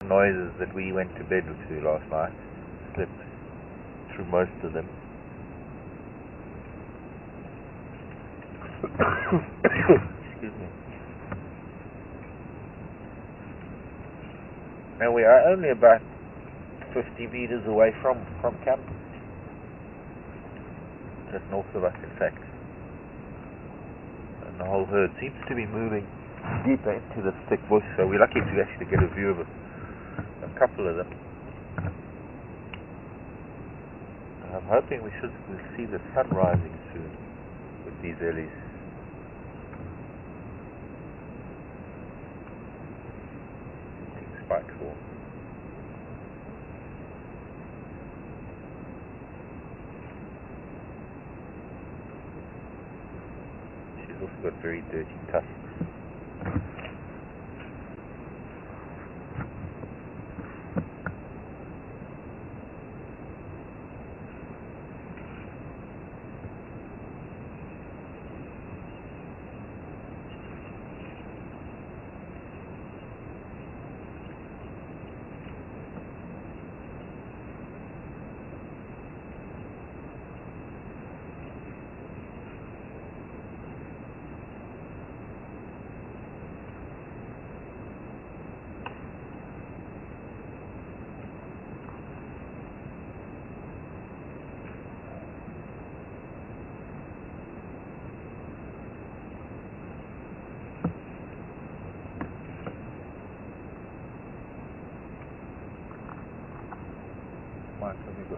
noises that we went to bed to last night. Slept through most of them. Excuse me. Now we are only about 50 meters away from camp. Just north of us, in fact. And the whole herd seems to be moving deeper into the thick bush, so we're lucky to actually get a view of a couple of them. I'm hoping we'll see the sun rising soon with these earlies. Spike fall. She's also got very dirty tusks. Let me go.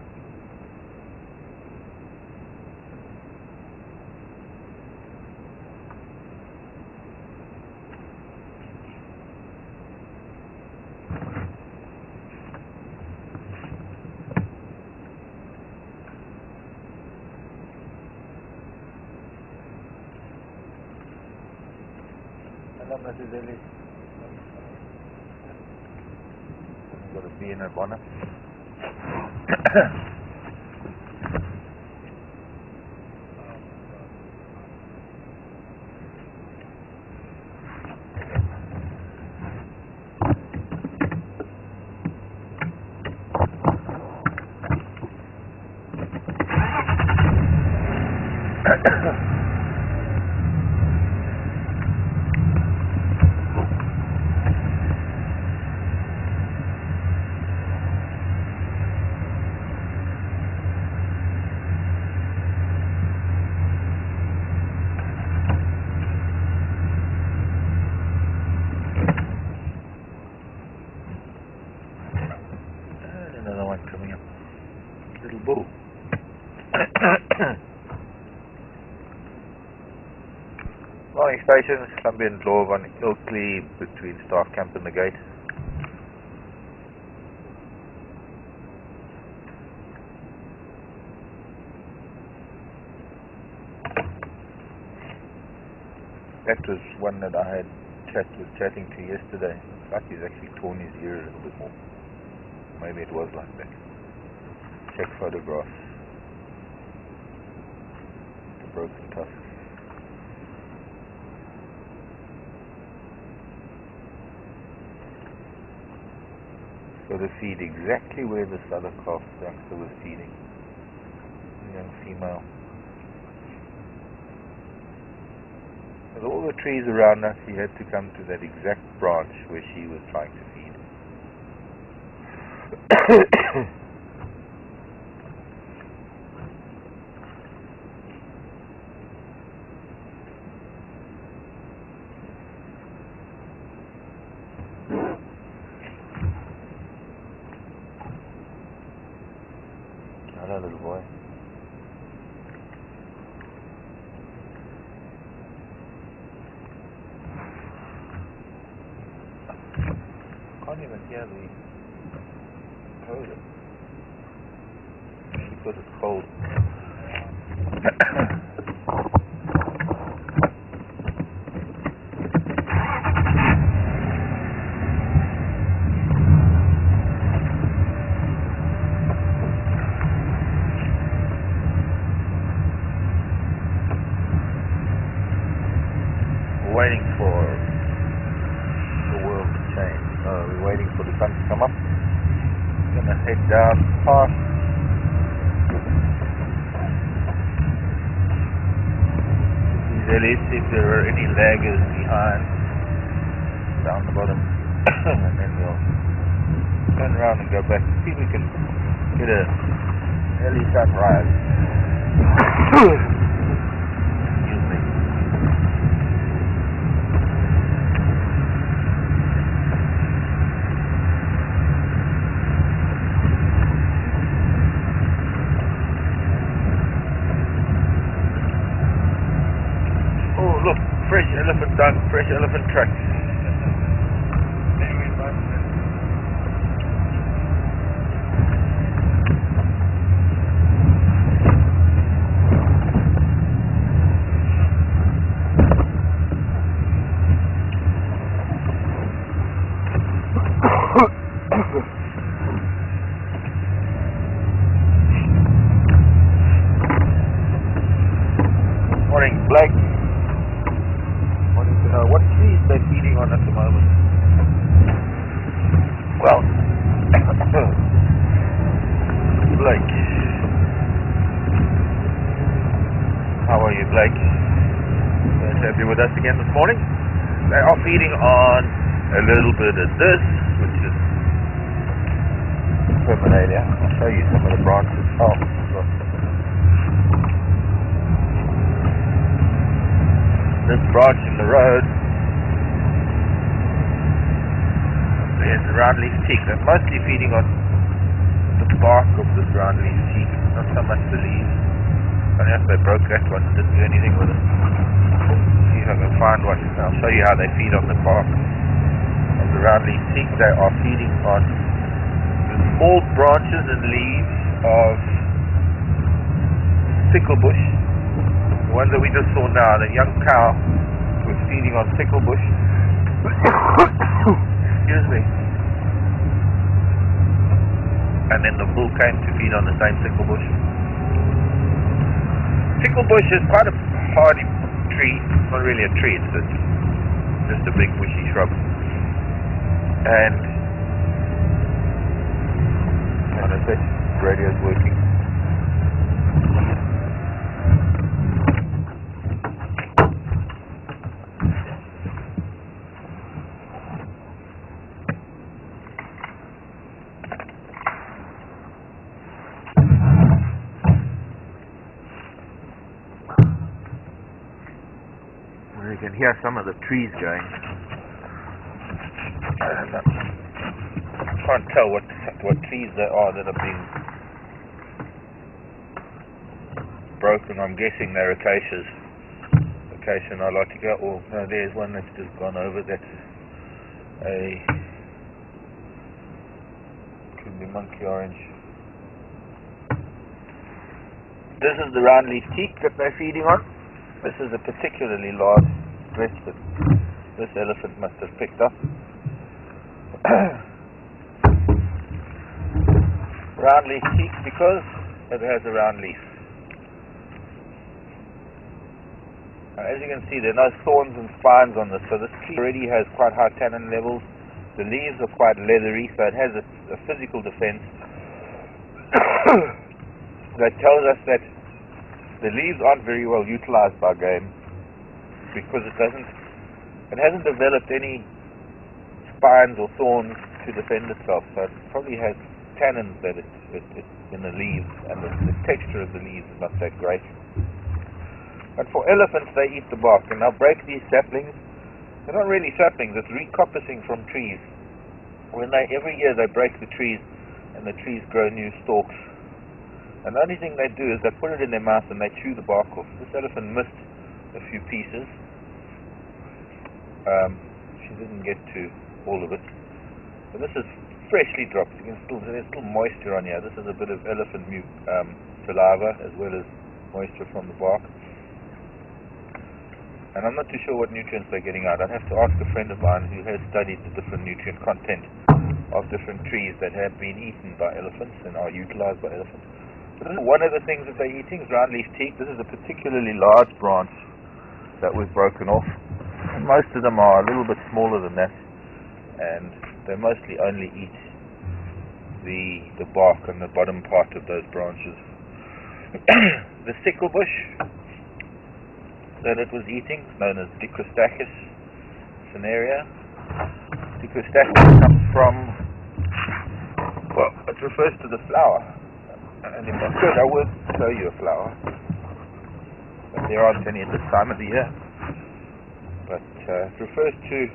Hello, Mrs. Ellie. I've got a bee in her bonnet. Another one coming up. Little bull. Morning station, Columbia and Law on Ilkley between Staff Camp and the gate. That was one that I was chatting to yesterday. Looks like he's actually torn his ear a little bit more. Maybe it was like that. Check photographs. The broken tusks. So they feed exactly where this other calf youngster was feeding. The young female. With all the trees around us, he had to come to that exact branch where she was trying to feed. Hello, little boy. Can't even hear the odor because it's cold. Waiting for the world to change. We're waiting for the sun to come up. Gonna head down past these LS, if there are any laggers behind, down the bottom, and then we'll turn around and go back and see if we can get a early sunrise. Excuse me. Oh, look, fresh elephant dung, fresh elephant tracks. Morning, Blake. Wanting to know what trees they're feeding on at the moment. Well, Blake. How are you, Blake? Nice to have you with us again this morning. They are feeding on a little bit of this, which is Terminalia. I'll show you some of the branches. Oh, look. This branch in the road, there's the roundleaf teak. They're mostly feeding on the bark of this roundleaf teak, not so much the leaves. Funny enough, they broke that one, didn't do anything with it. See if I can find one. I'll show you how they feed on the bark of the roundleaf teak. They are feeding on the small branches and leaves of ticklebush. The one that we just saw now, the young cow was feeding on ticklebush. Excuse me. And then the bull came to feed on the same ticklebush. Ticklebush is quite a hardy tree. It's not really a tree, it's just a big bushy shrub. And on a bit, radio's working. You can hear some of the trees going. I can't tell what trees there are that are being broken. I'm guessing they're acacias. Acacia nilotica. Oh, no, there's one that's just gone over. That's could be monkey orange. This is the roundleaf teak that they're feeding on. This is a particularly large stretch that this elephant must have picked up. Roundleaf teak because it has a round leaf. Now, as you can see, there are no thorns and spines on this, so this tree already has quite high tannin levels. The leaves are quite leathery, so it has a physical defense that tells us that the leaves aren't very well utilized by game because it hasn't developed any spines or thorns to defend itself. So it probably has tannins that it in the leaves, and the texture of the leaves is not that great. But for elephants, they eat the bark, and they'll break these saplings. They're not really saplings; it's recoppicing from trees. Every year they break the trees, and the trees grow new stalks. And the only thing they do is they put it in their mouth and they chew the bark off. This elephant missed a few pieces. She didn't get to all of it. But this is freshly dropped. There's still moisture on here. This is a bit of elephant saliva as well as moisture from the bark. And I'm not too sure what nutrients they're getting out. I'd have to ask a friend of mine who has studied the different nutrient content of different trees that have been eaten by elephants and are utilized by elephants. This is one of the things that they're eating is roundleaf teak. This is a particularly large branch that was broken off. And most of them are a little bit smaller than that. And they mostly only eat the bark and the bottom part of those branches. The sickle bush that it was eating is known as Dicrostachys cinerea. Dicrostachys comes from, well, it refers to the flower. And if I could, I would show you a flower. But there aren't any at this time of the year. But it refers to,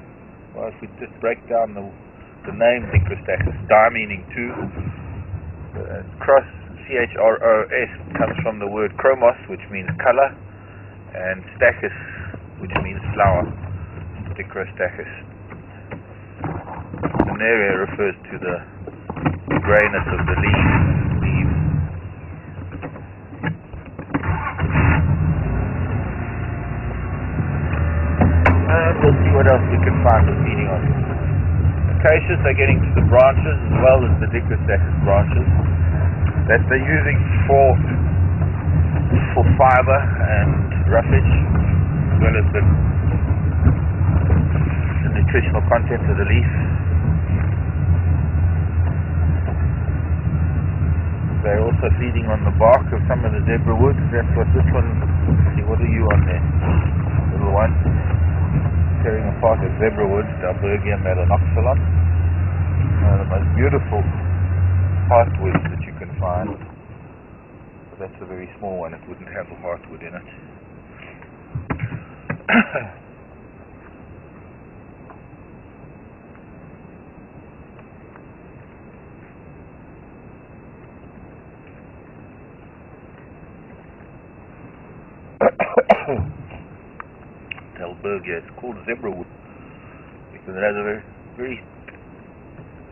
well, if we just break down the name Dicrostachys, di meaning two, cross, C-H-R-O-S, comes from the word chromos, which means color, and stachys, which means flower. Dicrostachys. Cinerea refers to the grayness of the leaves. And we'll see what else we can find with feeding on. Acacias are getting to the branches as well as the Dicrostachys branches that they're using for fiber and roughage, as well as the nutritional content of the leaf. They're also feeding on the bark of some of the zebra wood. That's what this one, see, what are you on there? Little one. Tearing apart a zebra wood, Dalbergia melanoxylon. One of the most beautiful heartwoods that you can find. But that's a very small one, it wouldn't have a heartwood in it. Dalbergia, it's called zebra wood because it has a very,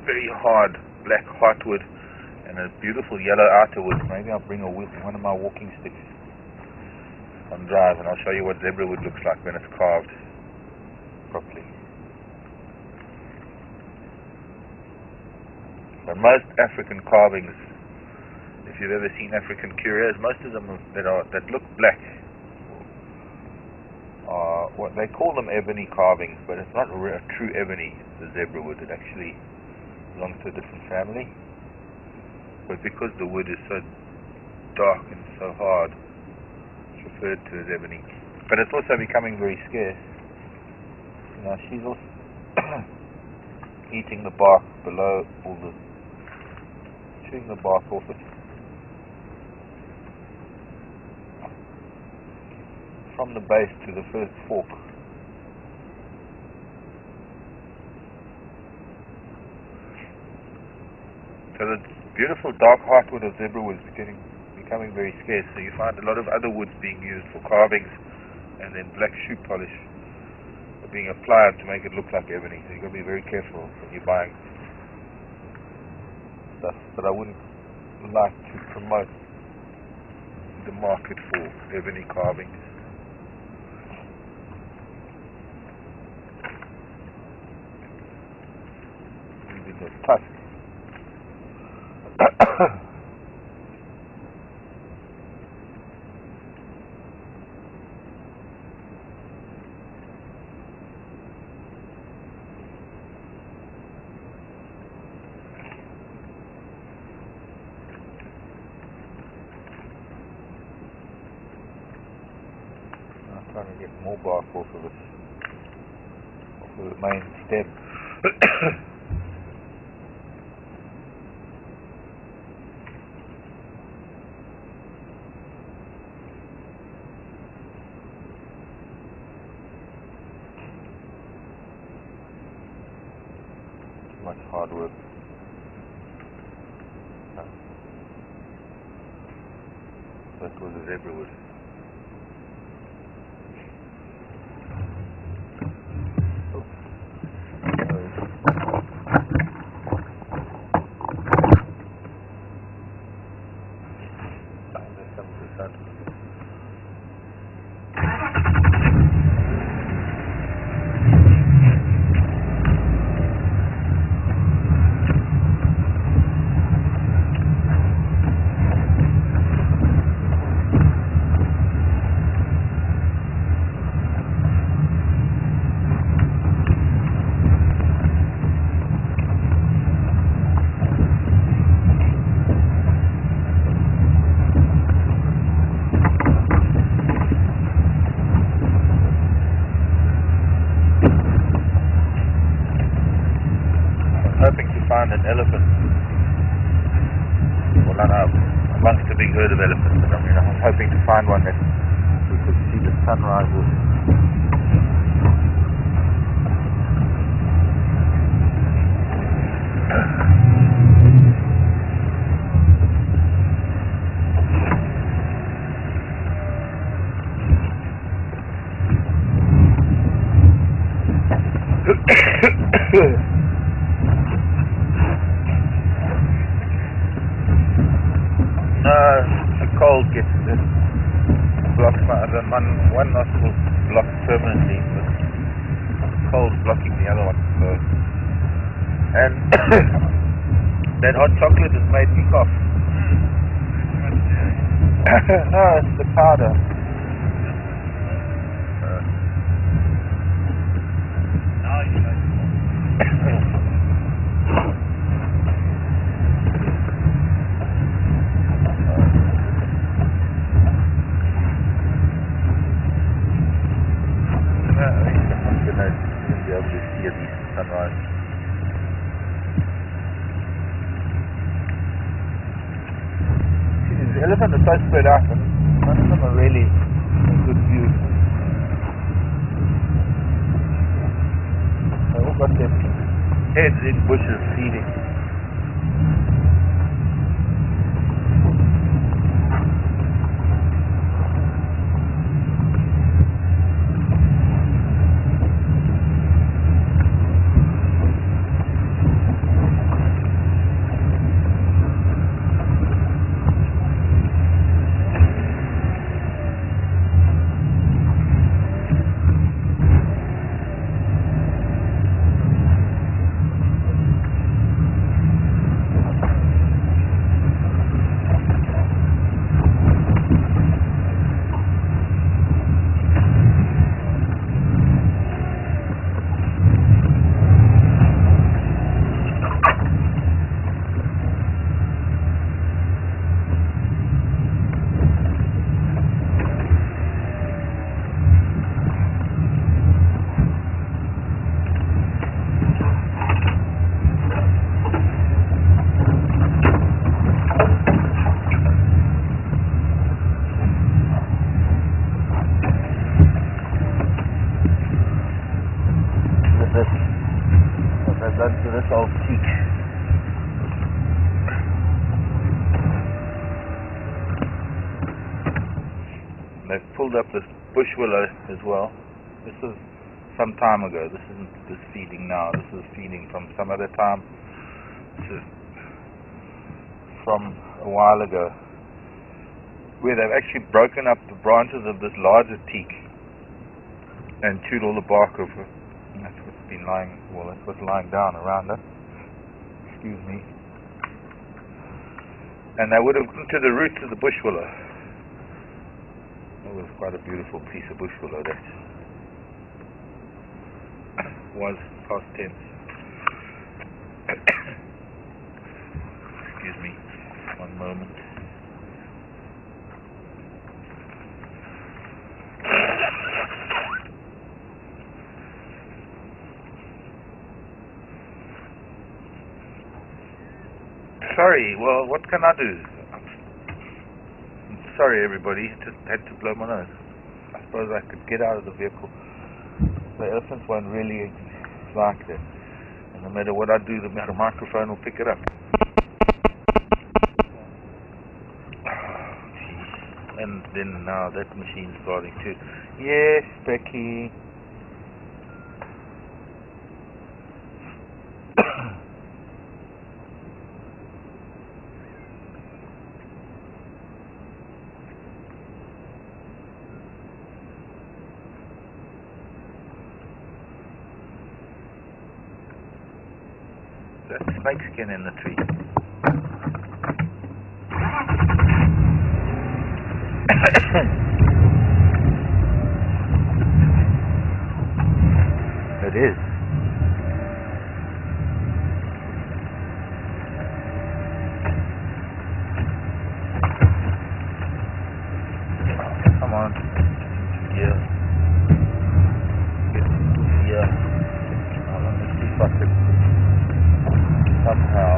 very hard black heartwood and a beautiful yellow outer wood. Maybe I'll bring one of my walking sticks on drive and I'll show you what zebra wood looks like when it's carved properly. So most African carvings, if you've ever seen African curios, most of them that look black, what they call them ebony carvings, but it's not a true ebony, the zebra wood. It actually belongs to a different family. But because the wood is so dark and so hard, it's referred to as ebony. But it's also becoming very scarce. You know, she's also eating the bark below, chewing the bark off it. From the base to the first fork. So the beautiful dark heartwood of zebra wood is becoming very scarce. So you find a lot of other woods being used for carvings, and then black shoe polish are being applied to make it look like ebony. So you've got to be very careful when you're buying stuff. But I wouldn't like to promote the market for ebony carvings. The tusk. I'm trying to get more bark off of it, off of the main stem. Much hard work. That was a zebra wood. herd of elephants. I mean, I was hoping to find one that we could see the sunrise with. The cold gets blocks one nostril blocked permanently, but cold blocking the other one. So, and that hot chocolate has made me cough. No, it's the powder. Sunrise. See, the elephants are so spread out, and none of them are really a good view. They all got their heads in bushes feeding. To this old teak. They've pulled up this bush willow as well. This was some time ago. This isn't this feeding now. This is feeding from some other time. This is from a while ago, where they've actually broken up the branches of this larger teak and chewed all the bark off it. That's what's been lying, well, that's what's lying down around us. Excuse me. And they would have gone to the roots of the bush willow. It was quite a beautiful piece of bush willow that was past tense. Excuse me, one moment. Sorry, well, what can I do? I'm sorry, everybody. Just had to blow my nose. I suppose I could get out of the vehicle. The elephants won't really like that. And no matter what I do, the microphone will pick it up. And then now that machine's starting to... Yes, Becky. That snake skin in the tree. It is. Come on. Yeah. Yeah. Let me see if I can somehow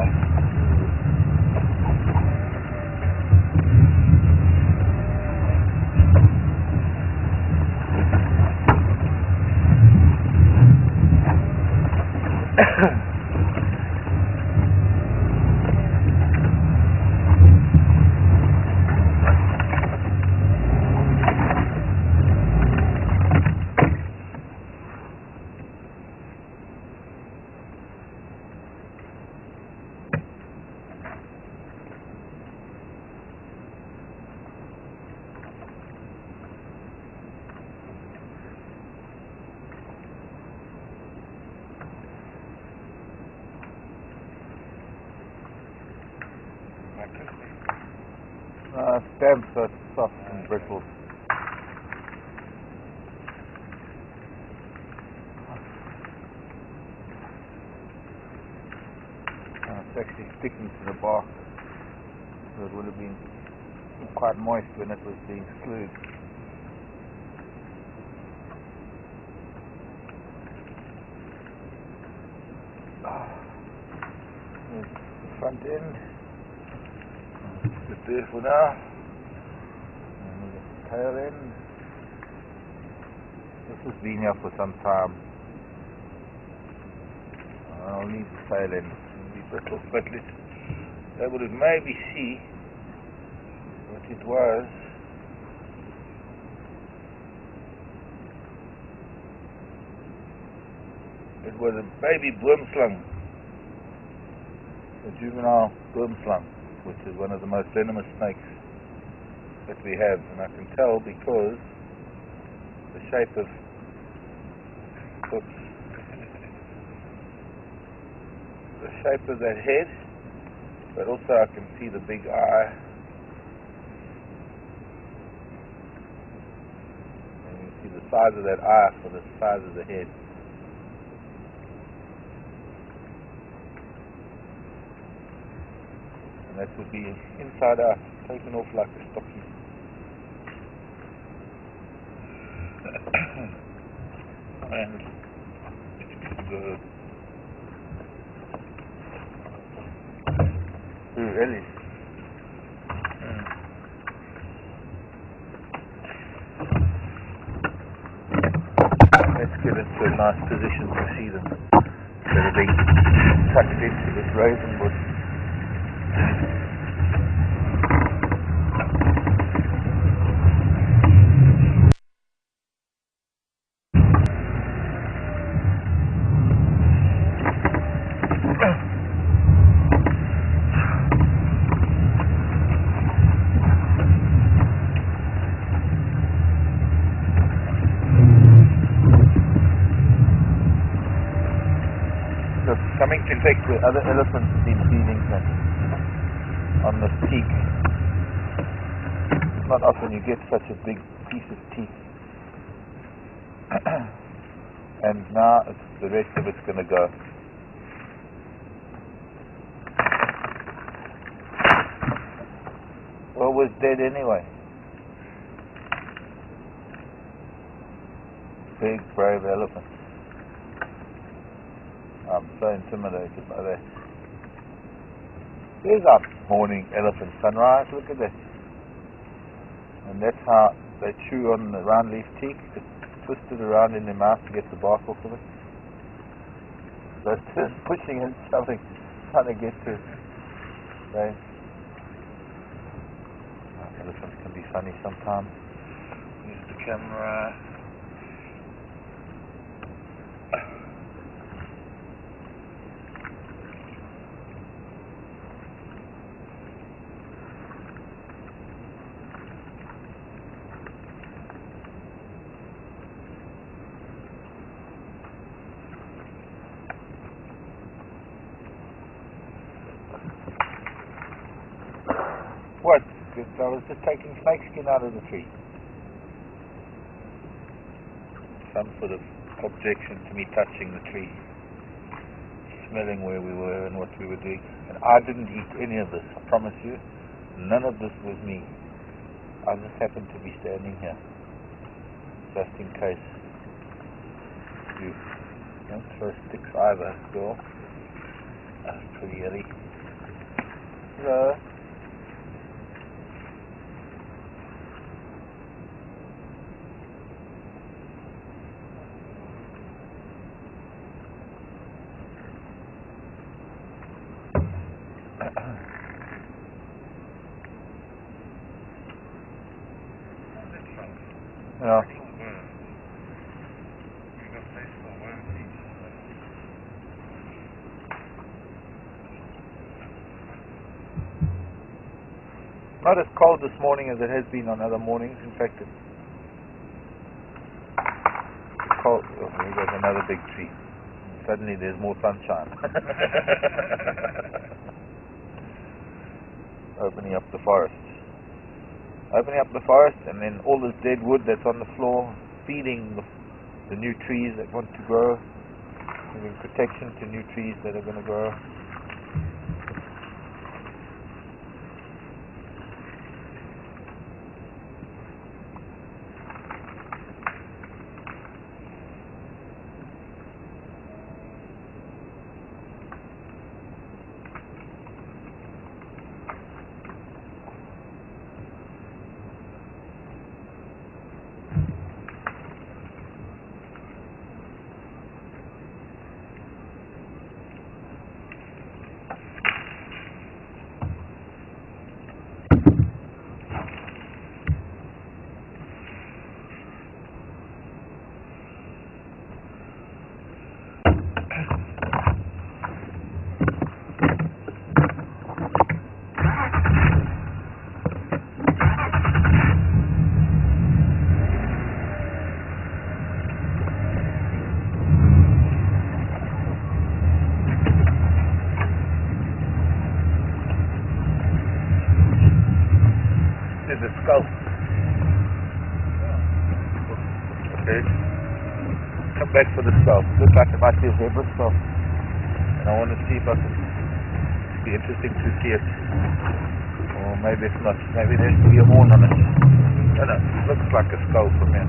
Stamps are soft and brittle. It's actually sticking to the bark, so it would have been quite moist when it was being glued. There's the front end. Just there for now. And the tail end. This has been here for some time. I'll leave the tail end. But let's able to maybe see what it was. It was a baby boomslang, a juvenile boomslang, which is one of the most venomous snakes that we have, and I can tell because the shape of that head, but also I can see the big eye, and you can see the size of that eye for the size of the head. And that would be inside out, taken off like a stocking. And the really? Let's get into a nice position to see them. Instead of being tucked into this raisin bush. Coming to take the other elephants been feeding on the peak. It's not often you get such a big piece of teeth. And now the rest of it's going to go. Well, it was dead anyway. Big, brave elephant. I'm so intimidated by that. There's our morning elephant sunrise, look at that. And that's how they chew on the round leaf teak, just twist it around in their mouth to get the bark off of it. They're just pushing and shoving, trying to get to it. Elephants can be funny sometimes. Use the camera. What? I was just taking snakeskin out of the tree. Some sort of objection to me touching the tree, smelling where we were and what we were doing. And I didn't eat any of this, I promise you. None of this was me. I just happened to be standing here, just in case. You don't throw sticks either, girl. That's pretty early. Hello. Yeah. Not as cold this morning as it has been on other mornings. In fact, it's cold. Oh, there goes another big tree. Suddenly there's more sunshine. Opening up the forest. opening up the forest, and then all this dead wood that's on the floor, feeding the new trees that want to grow, giving protection to new trees that are going to grow. There's a skull. Okay. Come back for the skull. Looks like it might be a zebra skull. And I want to see if I can... It'd be interesting to see it. Or maybe it's not. Maybe there's be a horn on it. No, no. It looks like a skull from here.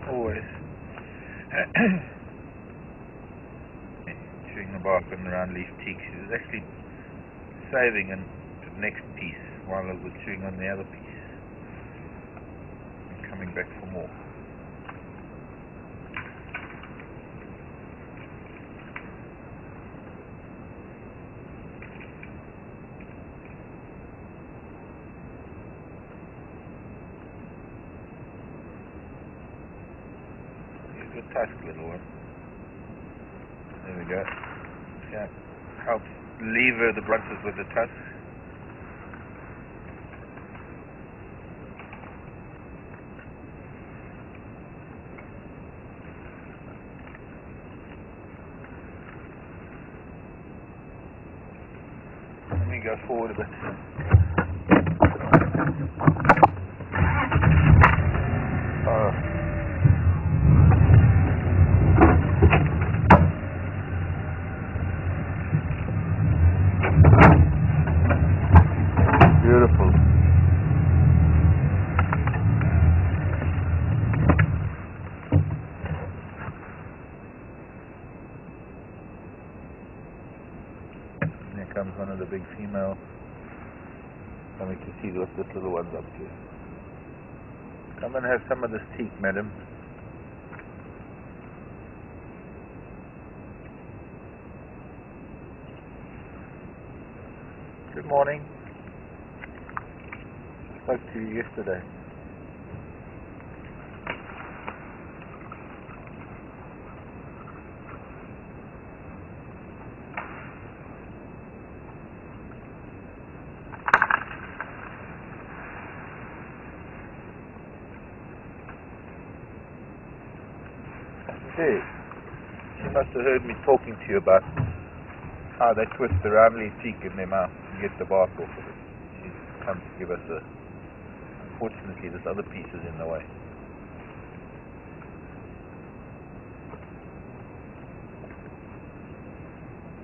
Always chewing the bark on the round leaf teak. She was actually saving the next piece while I was chewing on the other piece and coming back for more. Good tusk, little one. There we go. Yeah, helps lever the branches with the tusk. Let me go forward a bit. Beautiful. Here comes one of the big females. Coming to see what this little one's up to. Come and have some of this teak, madam. Good morning. I spoke to you yesterday. Hey, she must have heard me talking to you about how they twist the round leaf teak in their mouth and get the bark off of it. She's come to give us a... Unfortunately, this other piece is in the way.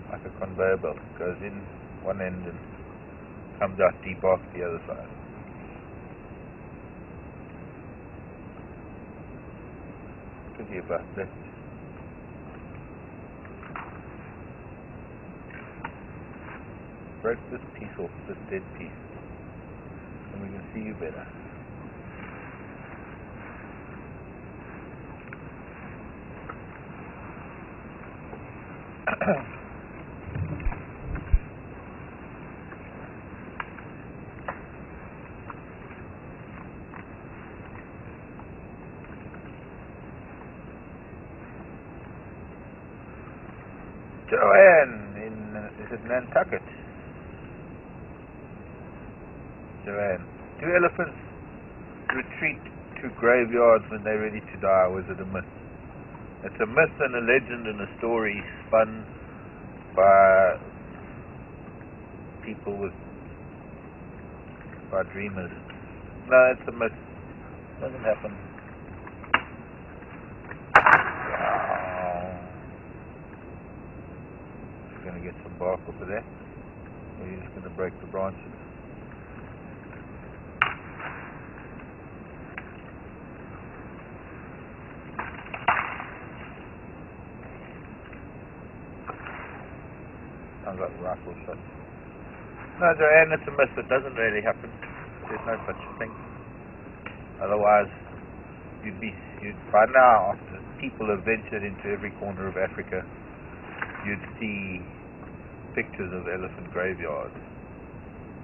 Like a conveyor belt. Goes in one end and comes out debarked the other side. Pity about that. Break this piece off, this dead piece, and we can see you better. Joanne is it Nantucket? Joanne, do elephants retreat to graveyards when they're ready to die, or is it a myth? It's a myth and a legend and a story spun by people by dreamers. No, it's a myth. Doesn't happen. Just gonna get some bark off of there. Or you're just gonna break the branches. Sounds like rifle shots. No, Joanne, it's a myth. It doesn't really happen. There's no such thing. Otherwise, by now, after people have ventured into every corner of Africa, you'd see pictures of elephant graveyards,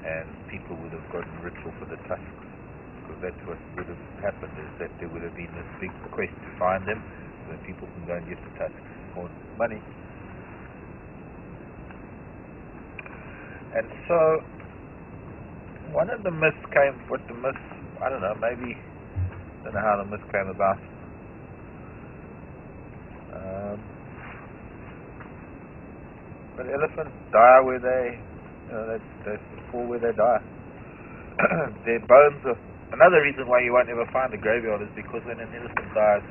and people would have gotten rich off of the tusks, because that's what would have happened, is that there would have been this big quest to find them, so that people can go and get the tusks for money. And so, one of the myths I don't know, maybe, I don't know how the myth came about. But elephants die where they fall where they die. Their bones are, another reason why you won't ever find a graveyard is because when an elephant dies,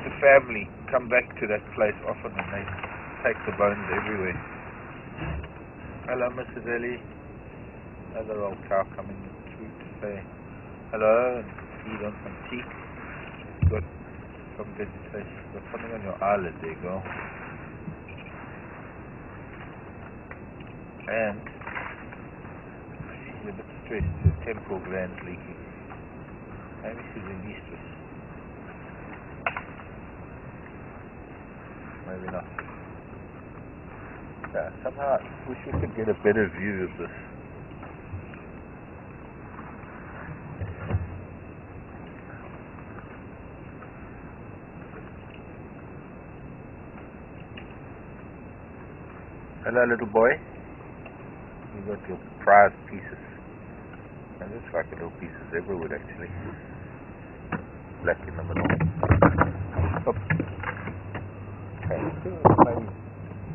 the family come back to that place often and they take the bones everywhere. Hello, Mrs. Ellie. Another old cow coming through to say hello and feed on some teak. Got some vegetation. Got something on your eyelid, there you go. And she's a bit stressed. Her temporal gland's leaking. Maybe she's in estrus. Maybe not. Yeah, somehow I wish we could get a better view of this. Hello, little boy. You got your prized pieces. And looks like a little piece of zebra wood, actually. Black in the middle. Oops. Okay, maybe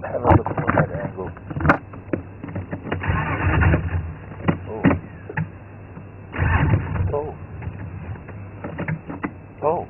have a look from that angle. Oh.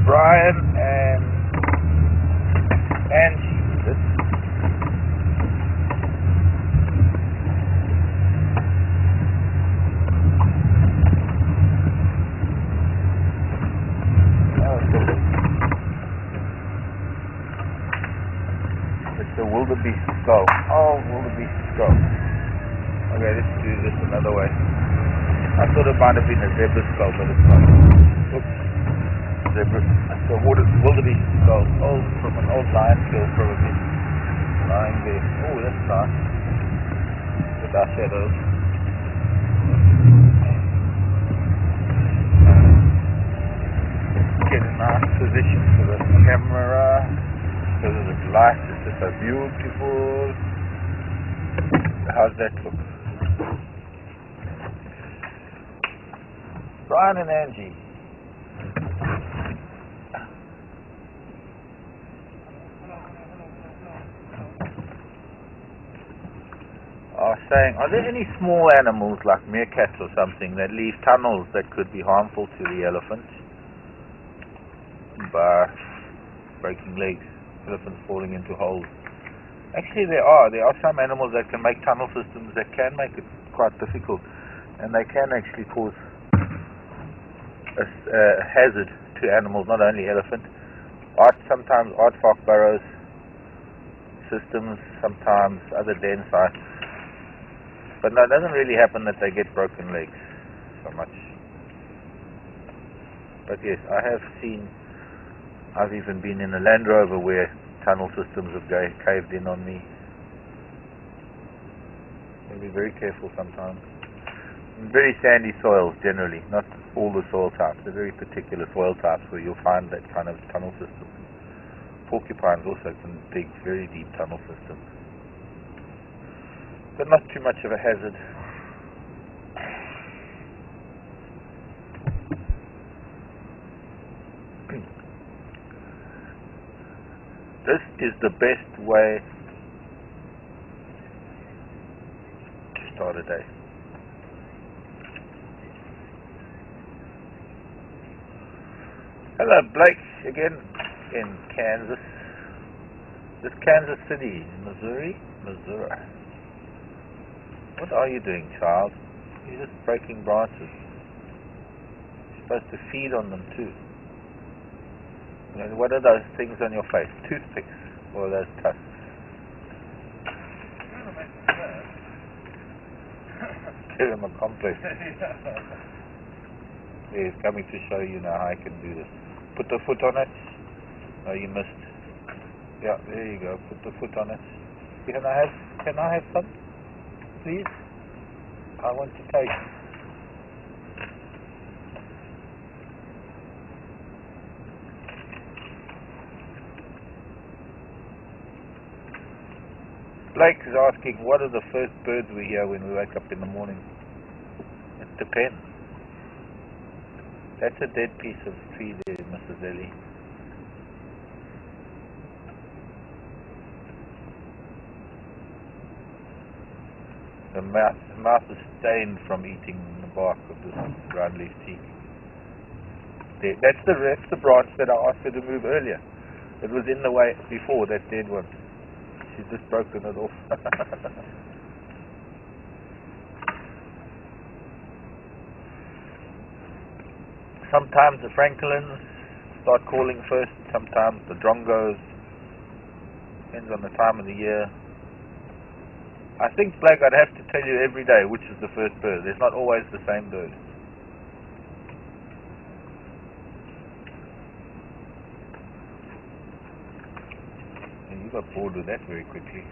Brian and Angie. It's a wildebeest skull. Oh, wildebeest skull. Okay, let's do this another way. I thought it might have been a zebra skull, but it's not. Oops. Zebra. So wildebeest skull. Oh, from an old lion kill, probably. Lying there. Oh, that's nice. With our shadows. Get a nice position for the camera. Because of this light, it's just so beautiful. How's that look? Brian and Angie. Are saying, are there any small animals like meerkats or something that leave tunnels that could be harmful to the elephant by breaking legs, elephants falling into holes? Actually, there are some animals that can make tunnel systems that can make it quite difficult, and they can actually cause a hazard to animals, not only elephant. Sometimes aardvark burrows systems, sometimes other den sites. But no, it doesn't really happen that they get broken legs so much. But yes, I've even been in a Land Rover where tunnel systems have caved in on me. Gotta be very careful sometimes. Very sandy soils generally, not all the soil types. They're very particular soil types where you'll find that kind of tunnel system. Porcupines also can dig very deep tunnel systems. But not too much of a hazard. This is the best way to start a day. Hello, Blake, again in Kansas. This Kansas City, Missouri. What are you doing, child? You're just breaking branches. You're supposed to feed on them too. And what are those things on your face? Toothpicks or those tusks? Give him a complex. He's coming to show you now how I can do this. Put the foot on it. Oh, you missed. Yeah, there you go. Put the foot on it. Can I have some? Please? I want to taste. Blake is asking, what are the first birds we hear when we wake up in the morning? It depends. That's a dead piece of tree there, Mrs. Ellie. The mouth is stained from eating the bark of this brownleaf teak. That's the branch that I asked her to move earlier. It was in the way before, that dead one. She's just broken it off. Sometimes the francolins start calling first, sometimes the drongos. Depends on the time of the year. I think, Blake, I'd have to tell you every day which is the first bird. There's not always the same bird. And you got bored with that very quickly.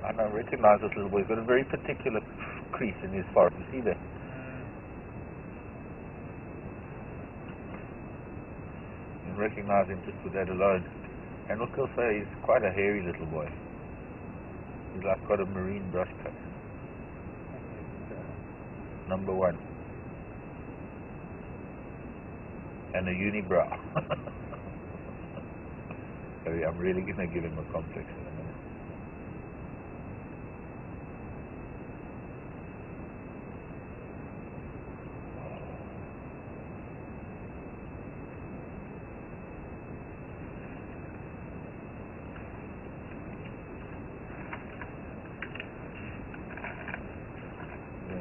I don't recognize this little boy. He's got a very particular crease in his forehead. You see that? You can recognize him just with that alone. And look, he'll say he's quite a hairy little boy. He's like got a marine brush cut. Number 1. And a unibrow. Sorry, I'm really going to give him a complex in a minute.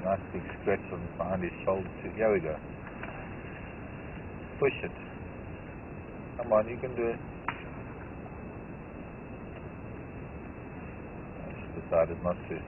Nice big stretch on behind his shoulder too. Here we go. Push it. Come on, you can do it. I just decided not to.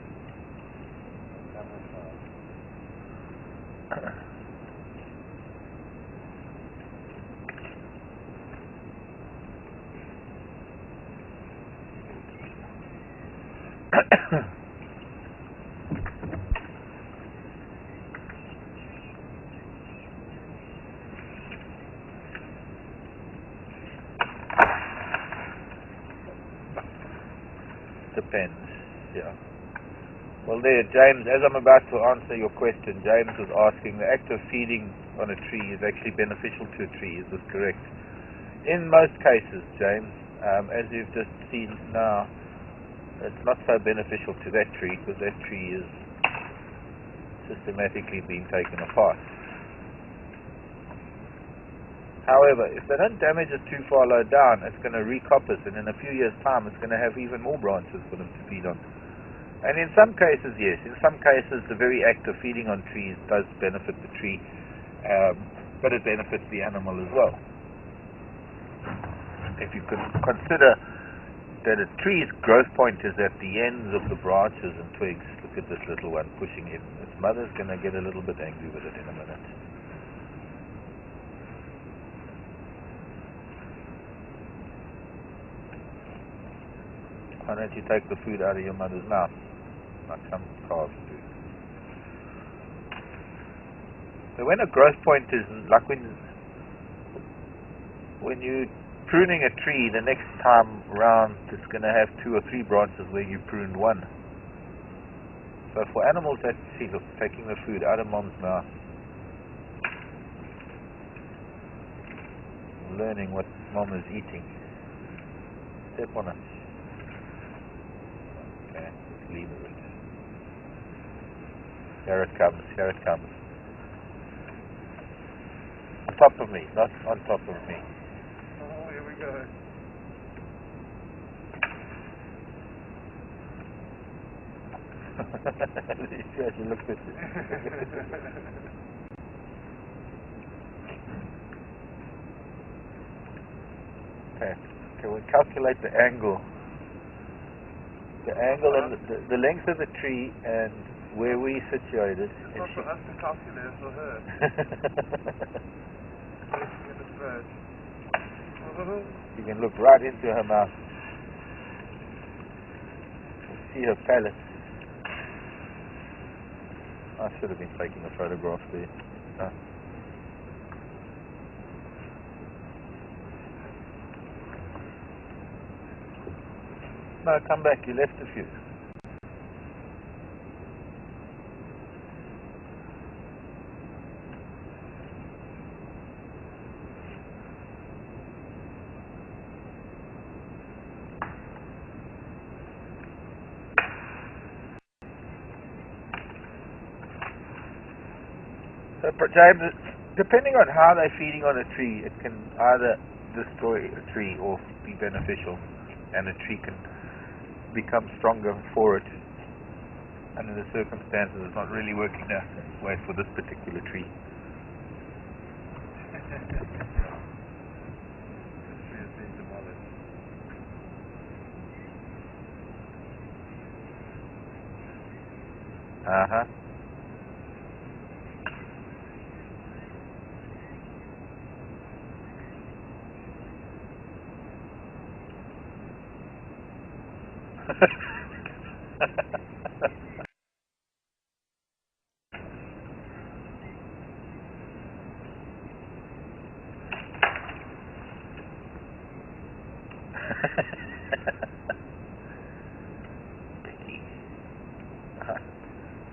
Depends, yeah. Well there, James, as I'm about to answer your question, James was asking, the act of feeding on a tree is actually beneficial to a tree, is this correct? In most cases, James, as you've just seen now, it's not so beneficial to that tree, because that tree is systematically being taken apart. However, if they don't damage it too far low down, it's going to recoppice, and in a few years' time, it's going to have even more branches for them to feed on. And in some cases, yes. In some cases, the very act of feeding on trees does benefit the tree. but it benefits the animal as well. If you could consider that a tree's growth point is at the ends of the branches and twigs. Look at this little one pushing in. Its mother's going to get a little bit angry with it in a minute. Why don't you take the food out of your mother's mouth, like some calves do? So when a growth point is, like when you pruning a tree, the next time round it's going to have 2 or 3 branches where you pruned one. So for animals that see, look, taking the food out of mom's mouth, learning what mom is eating. Step on it. Okay, just leave it. Here it comes, here it comes. On top of me, not on top of me. Oh, here we go. She actually looked at you. Okay, we'll calculate the angle. The angle and the length of the tree and where we situated. It's not for us to calculate, it's for her. You can look right into her mouth. See her palate. I should have been taking a photograph there. No. No, come back. You left a few. So, James, depending on how they're feeding on a tree, it can either destroy a tree or be beneficial, and a tree can become stronger for it. Under the circumstances, it's not really working that way for this particular tree. Uh-huh.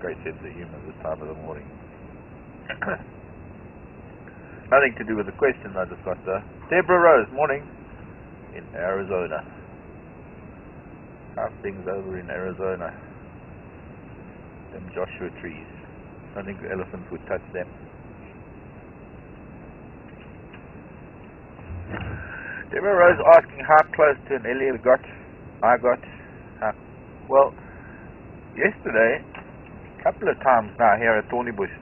Great sense of humor this time of the morning. Nothing to do with the question I just got there. Deborah Rose, morning. In Arizona. How's things over in Arizona? Them Joshua trees. I think the elephants would touch them. Deborah Rose asking how close to an ellie I got. Well, yesterday, a couple of times now here at Thornybush.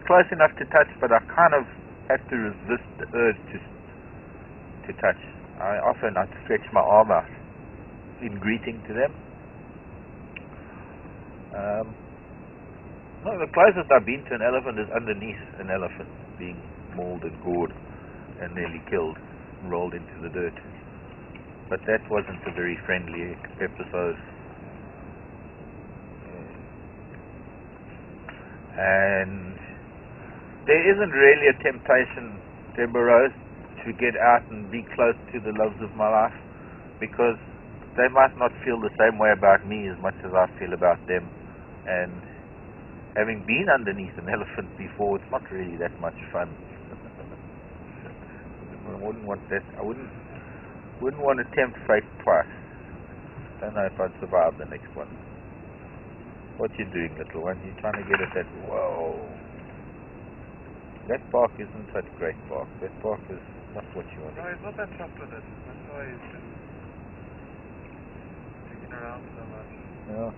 Close enough to touch, but I kind of had to resist the urge to touch. I stretch my arm out in greeting to them. No, the closest I've been to an elephant is underneath an elephant being mauled and gored and nearly killed, rolled into the dirt. But that wasn't a very friendly episode. And there isn't really a temptation, Deborah Rose, to get out and be close to the loves of my life, because they might not feel the same way about me as much as I feel about them. And having been underneath an elephant before, it's not really that much fun. I wouldn't want that. I wouldn't want to tempt fate twice. Don't know if I'd survive the next one. What you doing, little one? You trying to get at that? Whoa! That bark isn't such great bark. That bark is not what you want. No, he's not that chocolatey. That's why he's been digging around so much. Yeah.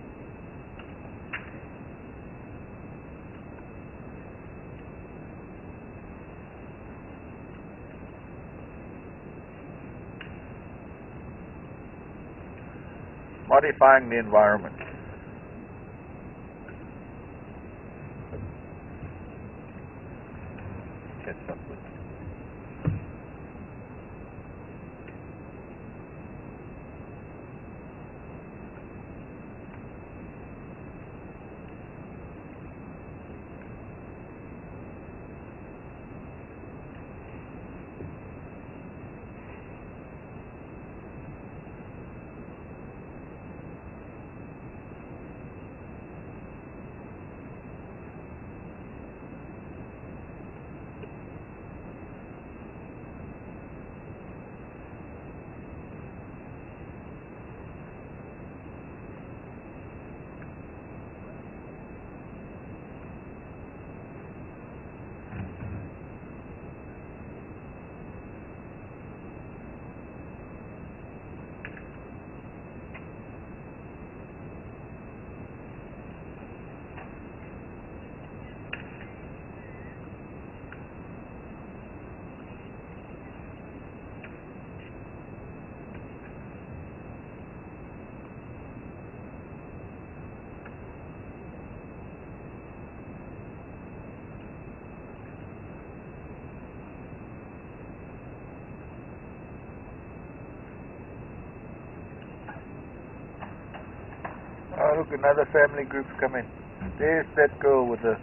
Modifying the environment. Catch up with. Oh, look, another family group's come in. There's that girl with a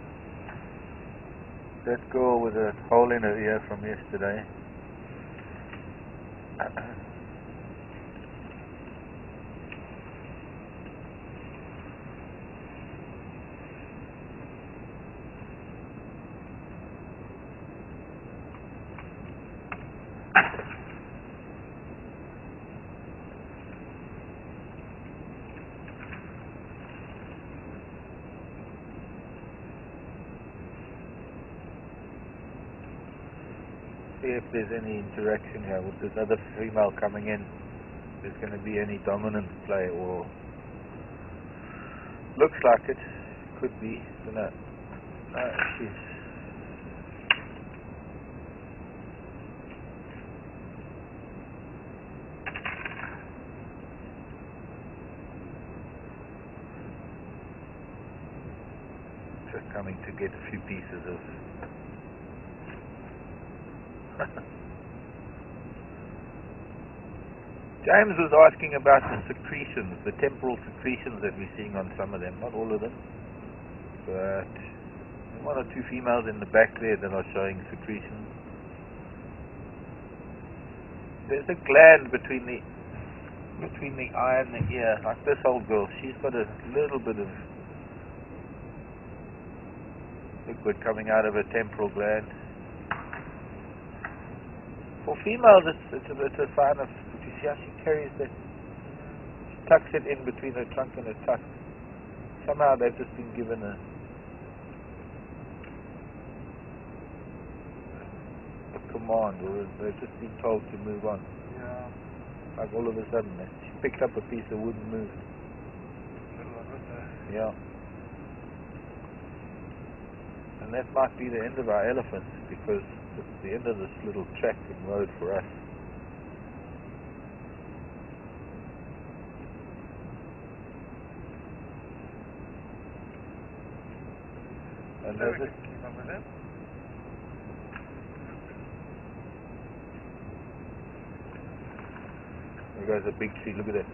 hole in her ear from yesterday. See if there's any interaction here with this other female coming in. There's going to be any dominant play, or looks like it. Could be. Don't know. No, she's just coming to get a few pieces of. James was asking about the secretions, the temporal secretions that we're seeing on some of them, not all of them, but one or two females in the back there that are showing secretions. There's a gland between the eye and the ear, like this old girl. She's got a little bit of liquid coming out of her temporal gland. For females, it's a sign of. You see how she carries that? She tucks it in between her trunk and her tuck. Somehow they've just been given a command, or they've just been told to move on. Yeah. Like all of a sudden, she picked up a piece of wood and moved. Middle of it there. Yeah. And that might be the end of our elephants, because it's the end of this little track and road for us. And So we there's can keep up with them. there goes a big tree, look at that.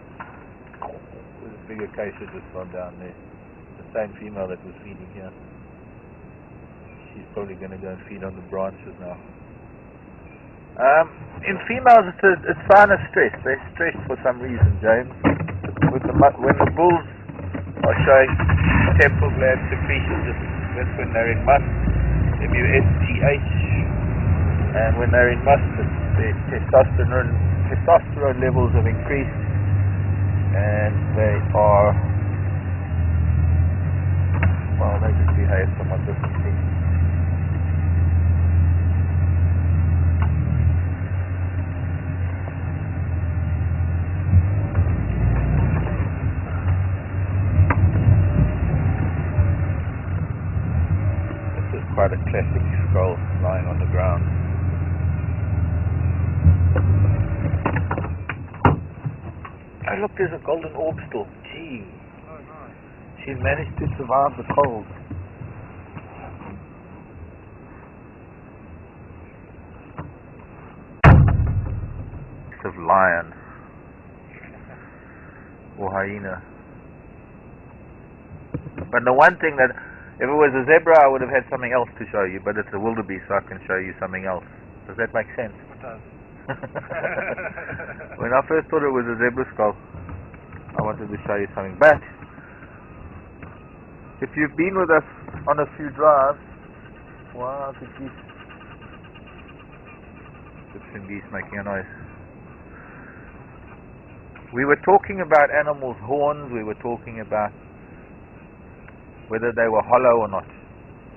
There's a big acacia just gone down there. The same female that was feeding here. She's probably going to go and feed on the branches now. In females, it's a sign of stress. They're stressed for some reason, James. When the bulls are showing temporal gland secretions, that's when they're in must, MUSGH, and when they're in must, their testosterone levels have increased, and they are, well, they just behave somewhat differently. Quite a classic skull lying on the ground. look, there's a golden orb still. Gee, Oh, nice. she managed to survive the cold. Of lion or hyena. But the one thing that, if it was a zebra, I would have had something else to show you, but it's a wildebeest, so I can show you something else. Does that make sense? It does. When I first thought it was a zebra skull, I wanted to show you something. But if you've been with us on a few drives, wow, the geese. Egyptian geese making a noise. We were talking about animals' horns. We were talking about whether they were hollow or not.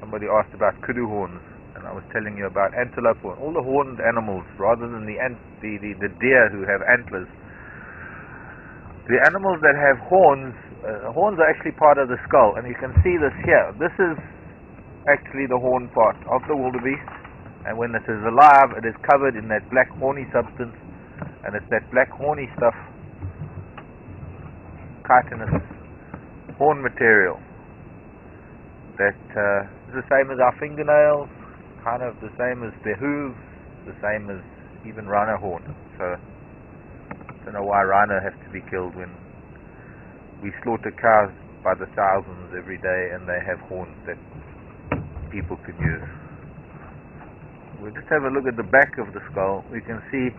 Somebody asked about kudu horns, and I was telling you about antelope horn. All the horned animals, rather than the deer who have antlers. The animals that have horns, horns are actually part of the skull, and you can see this here. This is actually the horn part of the wildebeest, and when it is alive, it is covered in that black horny substance, and it's that black horny stuff, chitinous horn material, that is the same as our fingernails, kind of the same as their hooves, the same as even rhino horn. So I don't know why rhino have to be killed when we slaughter cows by the thousands every day and they have horns that people can use. We'll just have a look at the back of the skull. We can see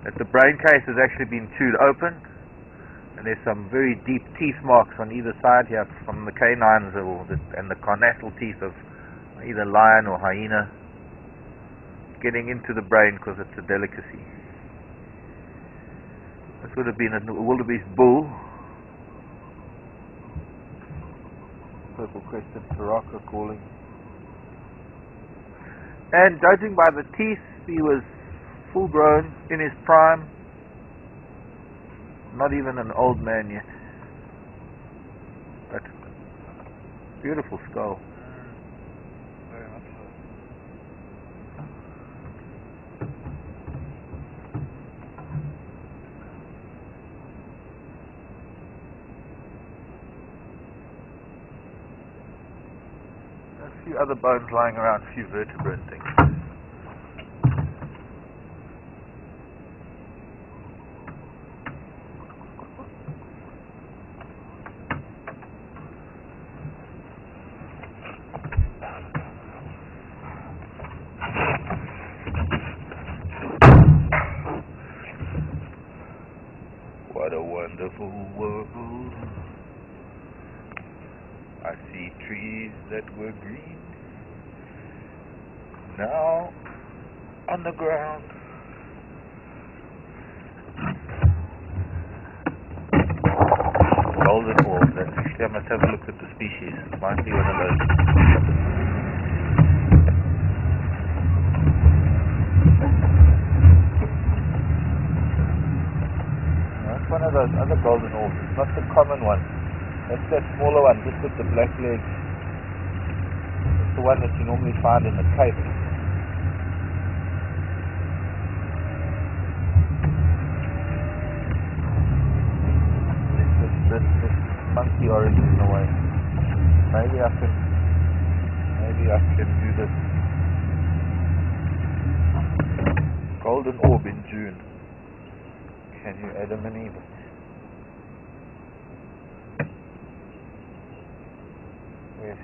that the brain case has actually been chewed open, and there's some very deep teeth marks on either side here from the canines and the carnassial teeth of either lion or hyena getting into the brain because it's a delicacy. This would have been a wildebeest bull. Purple-crested Taraka calling. And judging by the teeth, he was full grown, in his prime. Not even an old man yet. But beautiful skull. Very much so. A few other bones lying around, a few vertebrae and things. What a wonderful world. I see trees that were green, now on the ground. Golden orb. Actually, I must have a look at the species. Might be one of those. That's one of those other golden orbs. It's not the common one. That's that smaller one, just with the black legs. It's the one that you normally find in the Cape. This monkey origin in a way. Maybe I can do this. Golden orb in June. Can you Adam and Eve? Yes.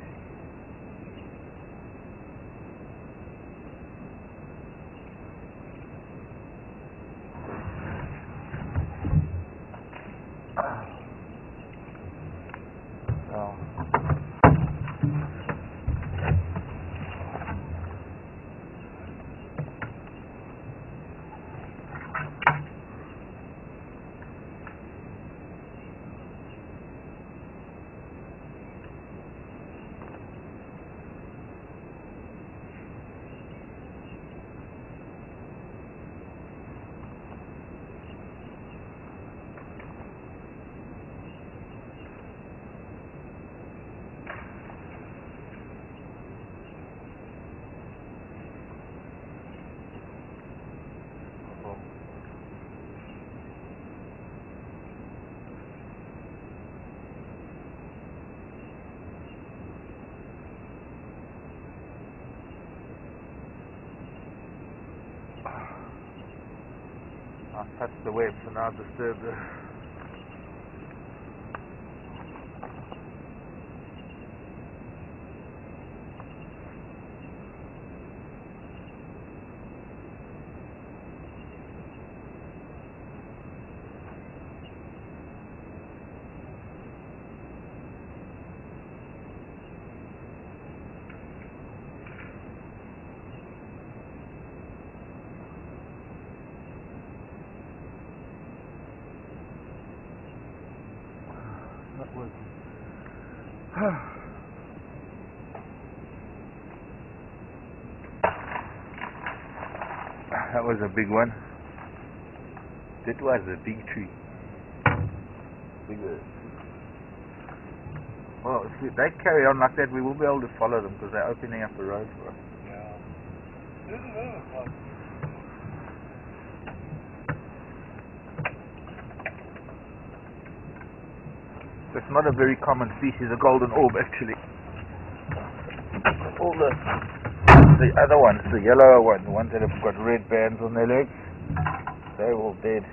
Oh. I touched the web, so now I've disturbed her. That was a big one. That was a big tree. Bigger. Well, if they carry on like that, we will be able to follow them because they're opening up the road for us. Yeah. There's another one. It's not a very common species, a golden orb actually. All the other ones, the yellow ones, the ones that have got red bands on their legs, they're all dead.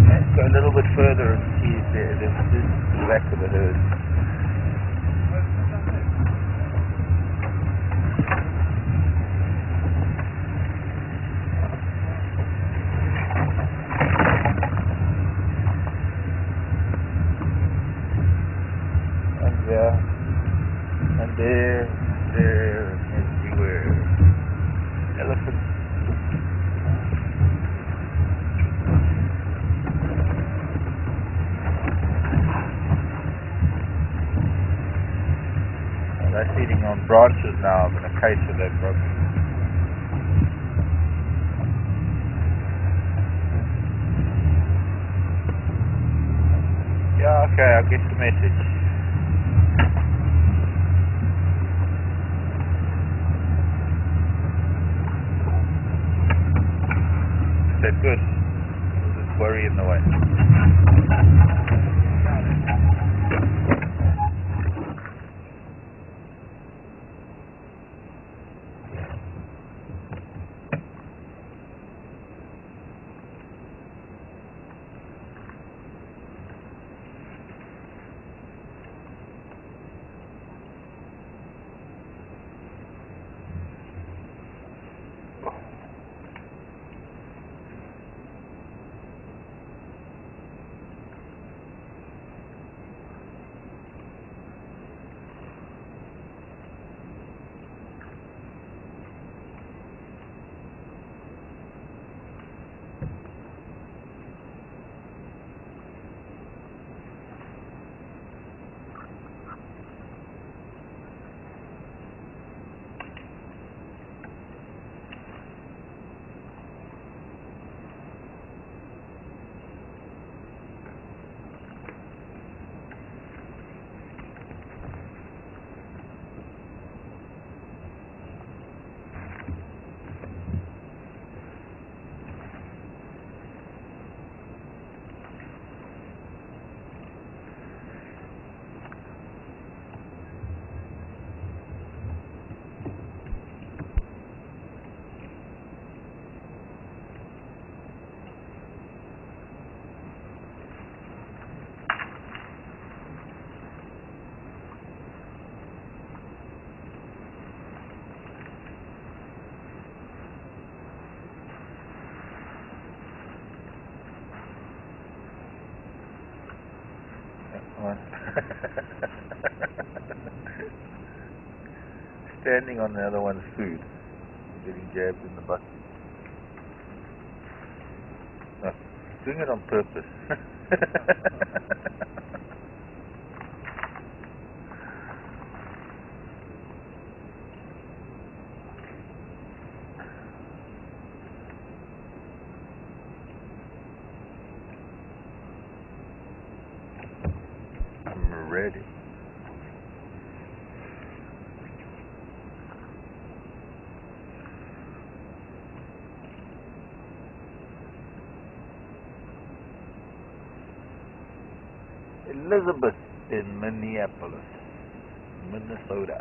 Let's go a little bit further and see if there's the back of the herd. And there, everywhere. Elephants. They're feeding on branches now of an acacia they've broken. Yeah, okay, I get the message. Is that good? Or is this worry in the way? Standing on the other one's food, getting jabbed in the butt. No, doing it on purpose. I'm ready. Elizabeth in Minneapolis, Minnesota.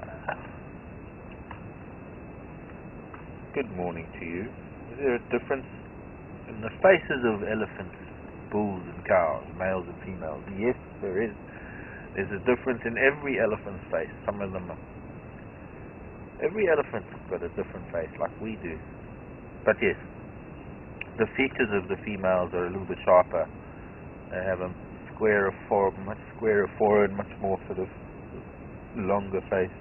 Good morning to you. Is there a difference in the faces of elephants, bulls and cows, males and females? Yes, there is. There's a difference in every elephant's face. Some of them are... Every elephant's got a different face, like we do. But yes, the features of the females are a little bit sharper. They have a squarer form, much squarer forehead, much more sort of longer face.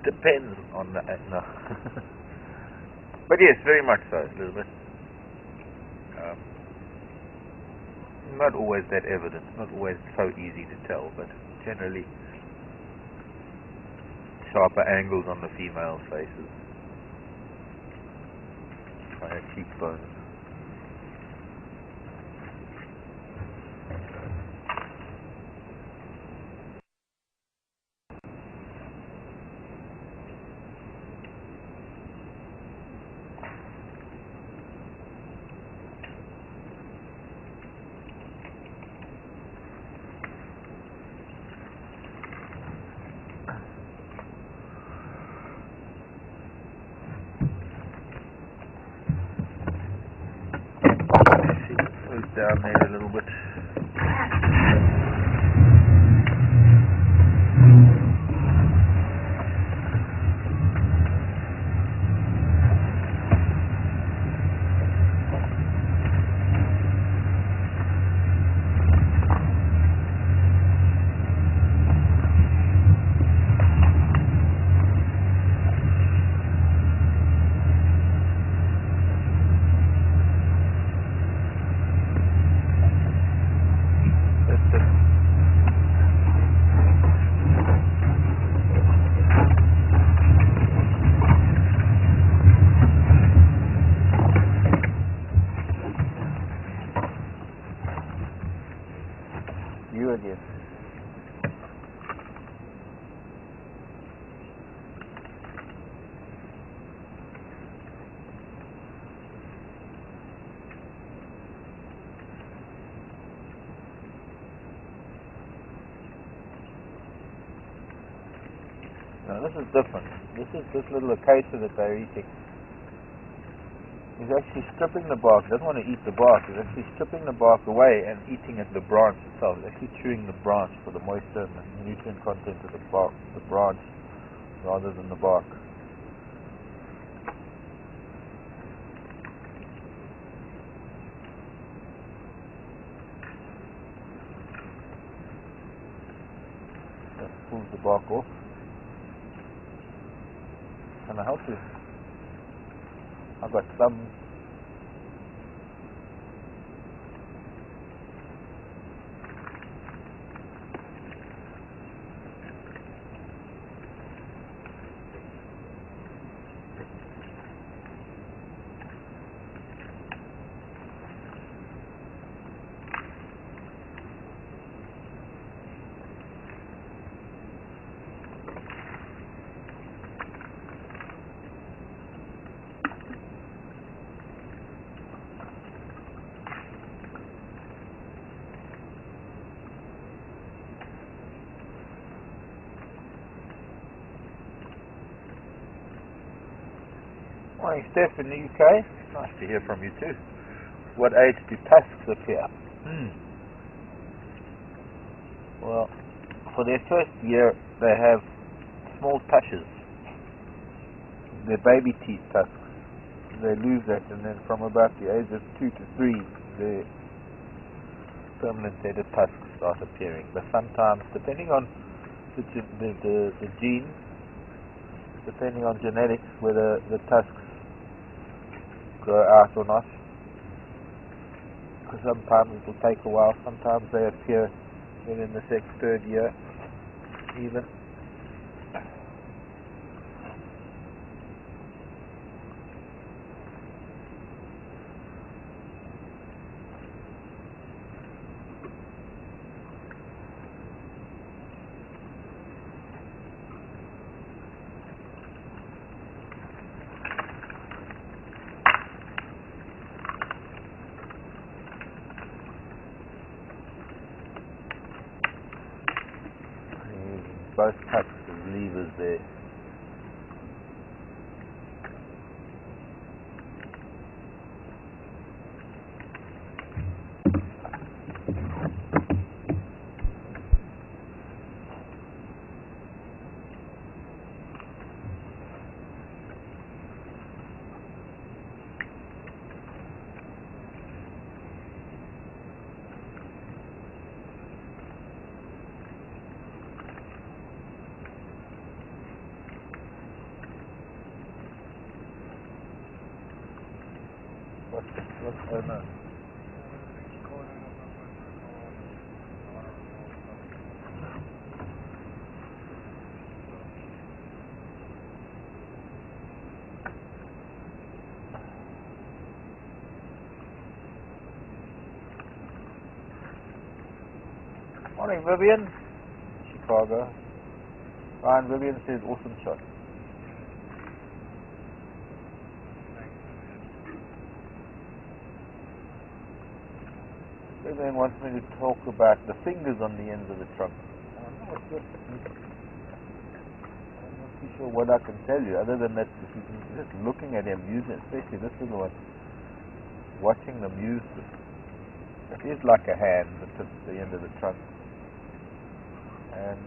Depends on the... no. But yes, very much so, Elizabeth. Not always that evident, not always so easy to tell, but generally sharper angles on the female faces, higher cheekbones. Down there a little bit. You again. Now this is different. This little acacia that they're eating. He's actually stripping the bark. He doesn't want to eat the bark. He's actually stripping the bark away and eating at the branch itself. He's actually chewing the branch for the moisture and the nutrient content of the bark, the branch, rather than the bark. That pulls the bark off. Can I help you? I've got some. Morning, Steph in the UK. Nice to hear from you too. What age do tusks appear? Well, for their first year, they have small tushes. They're baby teeth tusks. They lose that, and then from about the age of 2 to 3, they're permanent headed tusks. start appearing. But sometimes, depending on the genes, depending on genetics, whether the tusks grow out or not. Because sometimes it will take a while. Sometimes they appear within the third year, even. Both types of levers there. Oh no. Morning, Vivian. Chicago. Ryan Vivian says awesome shot. Vivian wants me to talk about the fingers on the ends of the trunk. I don't know what's this. I'm not too sure what I can tell you, other than that if you can just looking at him using, especially this little one, watching them use this. It is like a hand, the end of the trunk. And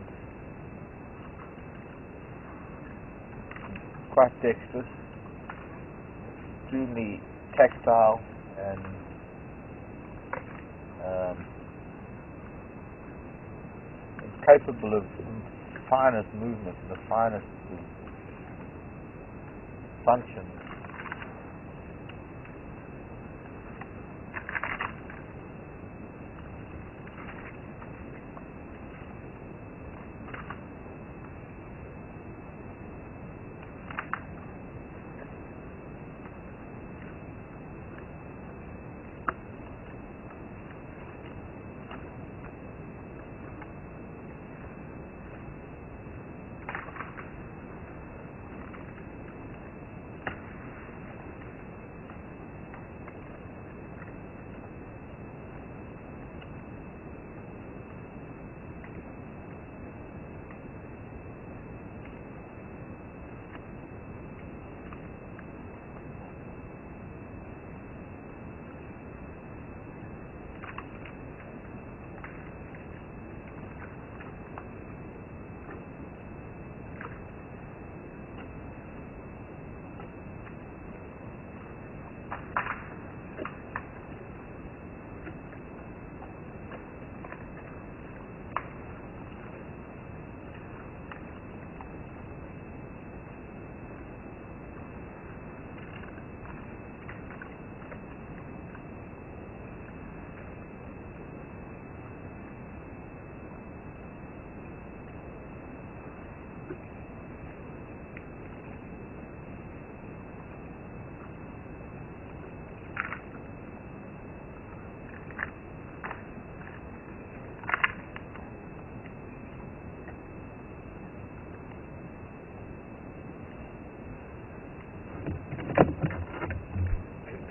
quite dexterous, extremely tactile, and capable of the finest movement and the finest functions.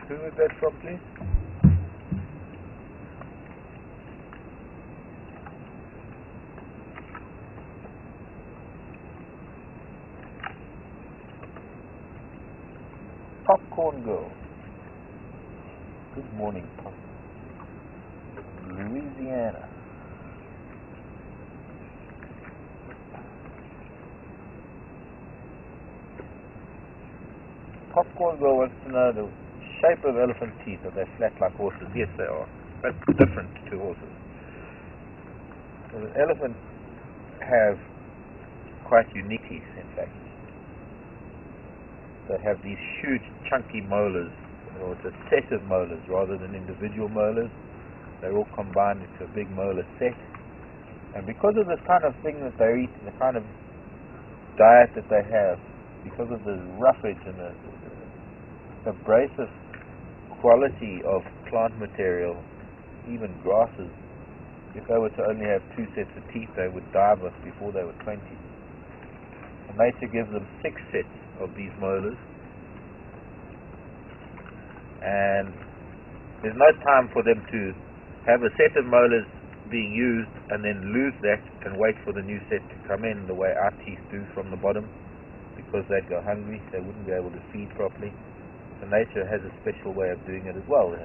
Who is that from, please? Popcorn Girl. Good morning, Pop. Louisiana. Popcorn Girl wants to know the shape of elephant teeth. Are they flat like horses? Yes, they are, but different to horses. Well, elephants have quite unique teeth, in fact. They have these huge chunky molars, or it's a set of molars rather than individual molars. They're all combined into a big molar set. And because of this kind of thing that they eat and the kind of diet that they have, because of the roughage and the abrasive quality of plant material, even grasses, if they were to only have 2 sets of teeth, they would die before they were 20. And nature gives them 6 sets of these molars, and there's no time for them to have a set of molars being used and then lose that and wait for the new set to come in the way our teeth do from the bottom, because they'd go hungry, they wouldn't be able to feed properly. So nature has a special way of doing it as well.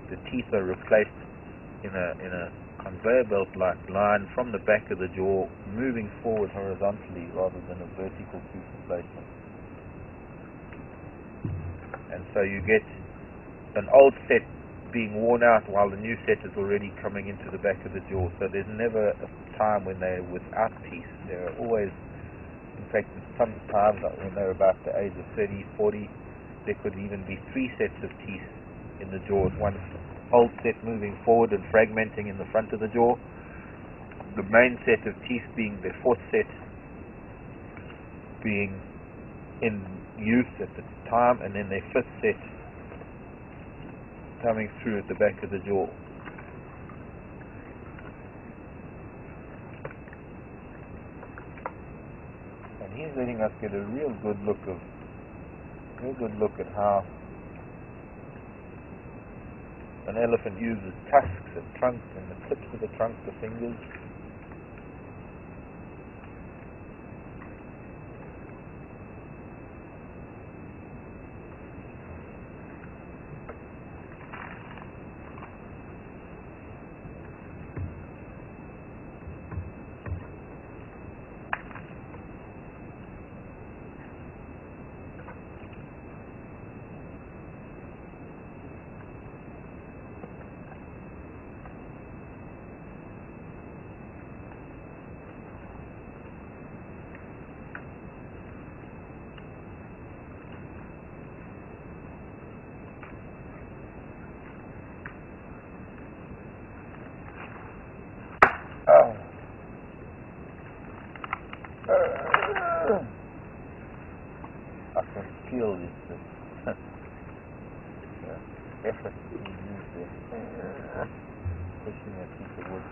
The teeth are replaced in a conveyor belt like line from the back of the jaw, moving forward horizontally rather than a vertical tooth replacement. And so you get an old set being worn out while the new set is already coming into the back of the jaw. So there's never a time when they're without teeth. There are always, in fact, sometimes when they're about the age of 30, 40, there could even be 3 sets of teeth in the jaw. One old set moving forward and fragmenting in the front of the jaw, the main set of teeth being the 4th set being in use at the time, and then their 5th set coming through at the back of the jaw. And he's letting us get a real good look at how an elephant uses tusks and trunks and the tips of the trunk, the fingers. I can feel this effort being used there, pushing that piece of wood.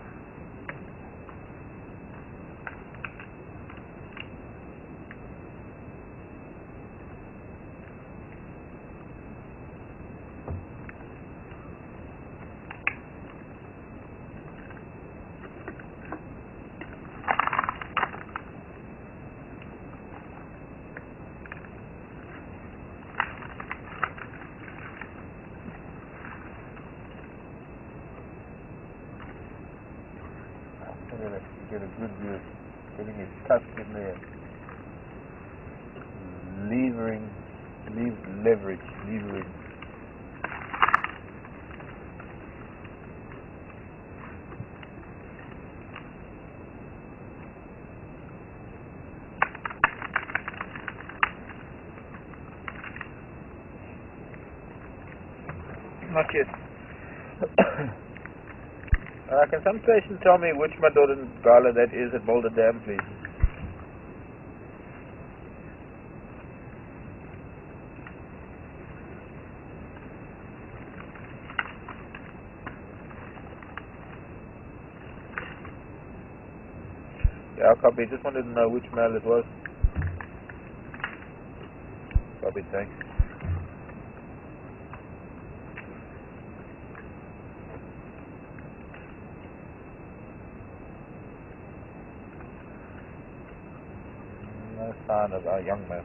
Get a good view of getting his tusk in there, levering. Not yet. Can some person tell me which Madoran Gala that is at Boulder Dam, please? Yeah, copy. Just wanted to know which male it was. Copy, thanks. No sign of our young man.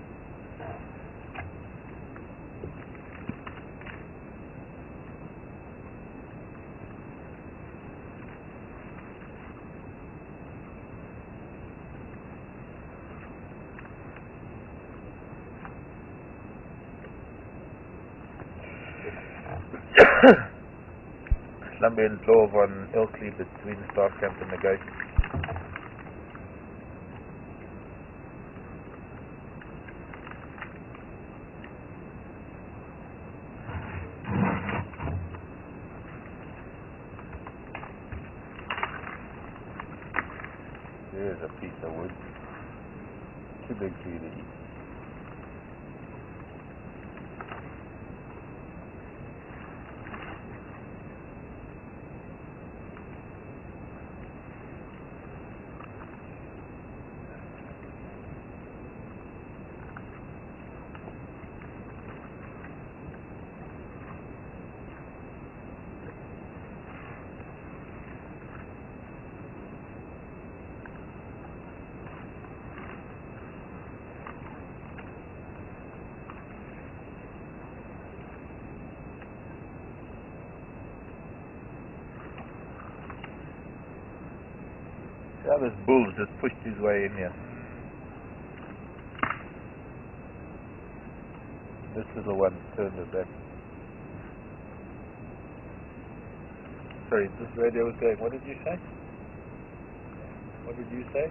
number in Love on Ilkley between Starkamp and the gate. There's a piece of wood. Too big for you to eat. Yeah, this bull just pushed his way in here. This is the one turned it back. Sorry, this radio was going. What did you say? What did you say?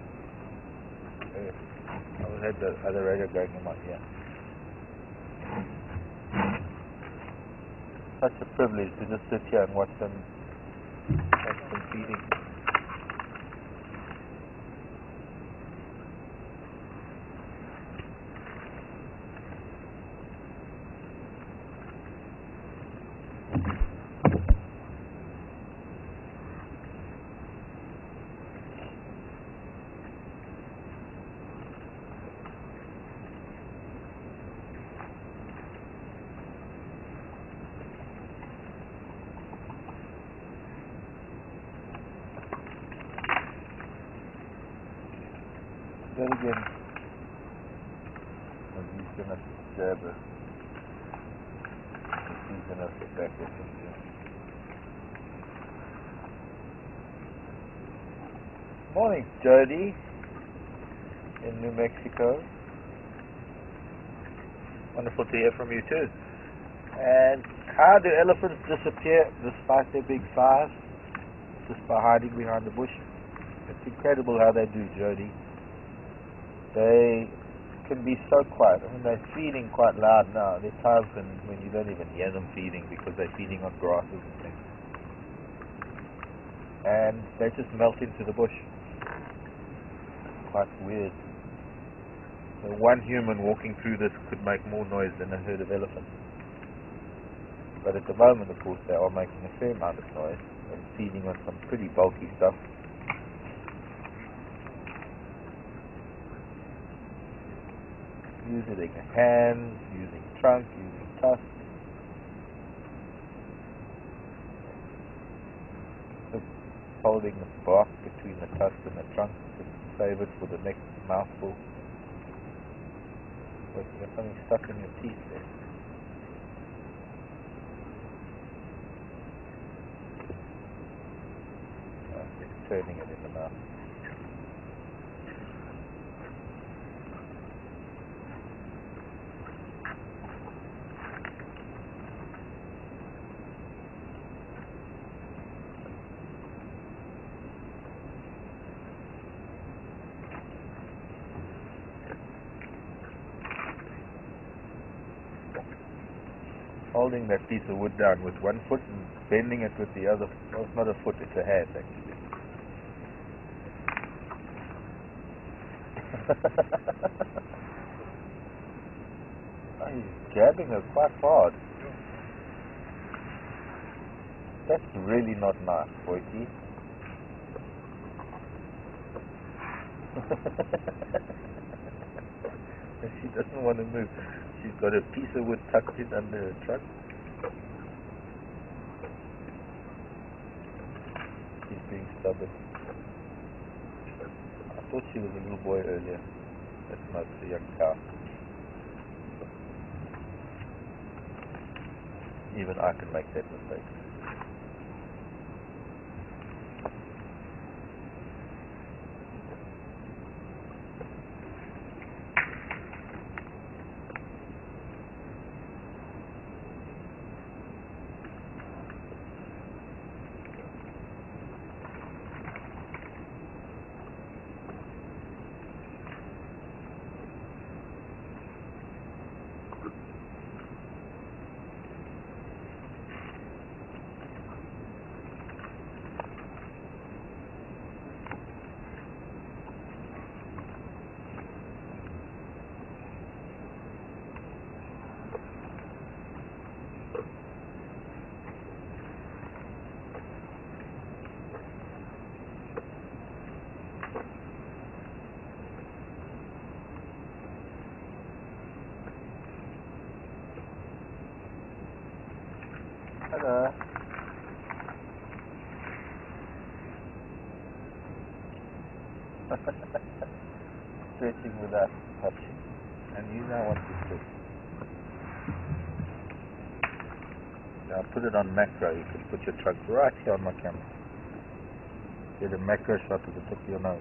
I had the other radio going in my ear. Such a privilege to just sit here and watch them feeding. Then again, he's gonna grab her. He's gonna get back at him here. Morning, Jody, in New Mexico. Wonderful to hear from you too. And how do elephants disappear despite their big size? Just by hiding behind the bush. It's incredible how they do, Jody. They can be so quiet. I mean, they're feeding quite loud now. There are times when you don't even hear them feeding because they're feeding on grasses and things. And they just melt into the bush. Quite weird. So one human walking through this could make more noise than a herd of elephants. But at the moment, of course, they are making a fair amount of noise and feeding on some pretty bulky stuff. Using hands, using trunk, using tusk. Just holding the bark between the tusk and the trunk to save it for the next mouthful. Wait, you got something stuck in your teeth there. It's turning it in the mouth. Holding that piece of wood down with one foot and bending it with the other. Well, it's not a foot, it's a hand actually. Oh, he's grabbing her quite hard. That's really not nice, Boykie. She doesn't want to move. She's got a piece of wood tucked in under her trunk. She's being stubborn. I thought she was a little boy earlier. That's not a young cow. Even I can make that mistake. Hello. Stretching without touching. And you now want to stretch. Now put it on macro. You can put your trunk right here on my camera. Get a macro shot at the tip of your nose.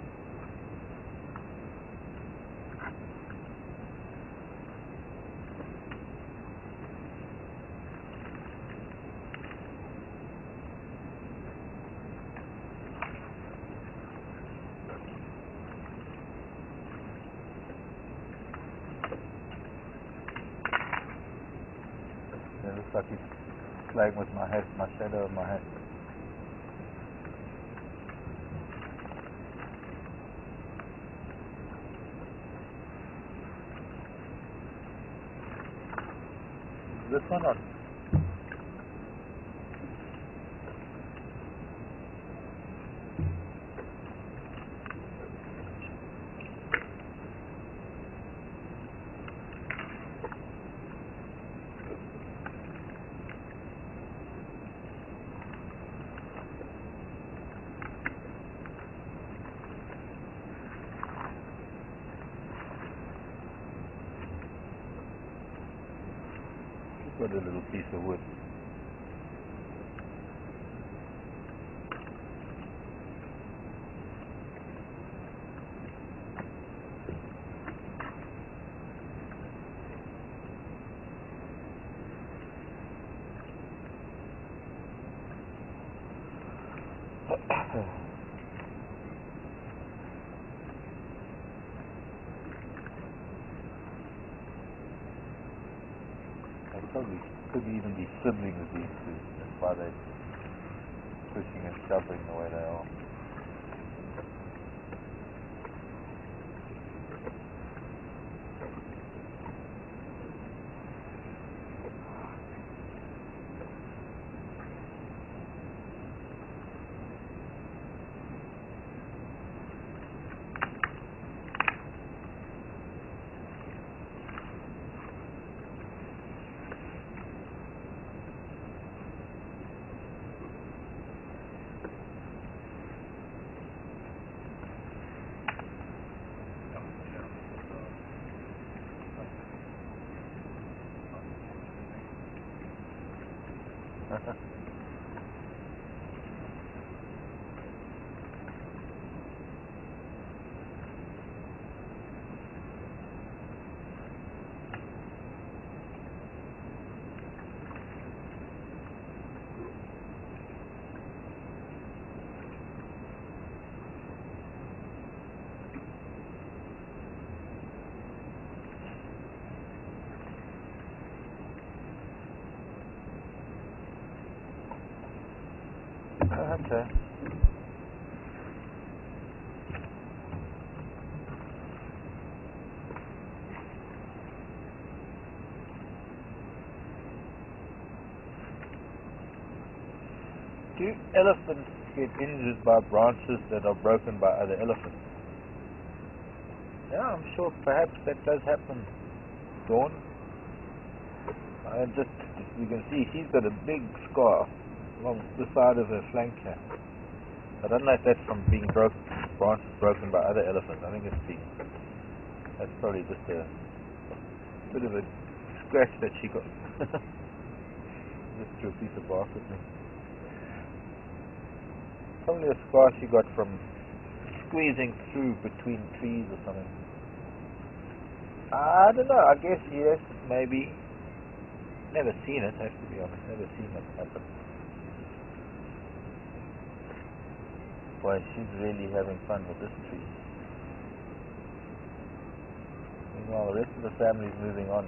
It looks like he's playing with my hat, my shadow of my hat. This one on. Got a little piece of wood. Probably could even be siblings of these two. That's why they're pushing and shoving the way they are. Okay. Do elephants get injured by branches that are broken by other elephants? Yeah, I'm sure perhaps that does happen, Dawn. You can see she's got a big scar along the side of her flank here. I don't know if that's from being branches broken by other elephants. I think that's probably just a bit of a scratch that she got. Just threw a piece of bark at me. Probably a scar she got from squeezing through between trees or something. I don't know, I guess yes, maybe. Never seen it, have to be honest. Never seen it happen. Boy, she's really having fun with this tree. Meanwhile, the rest of the family's moving on.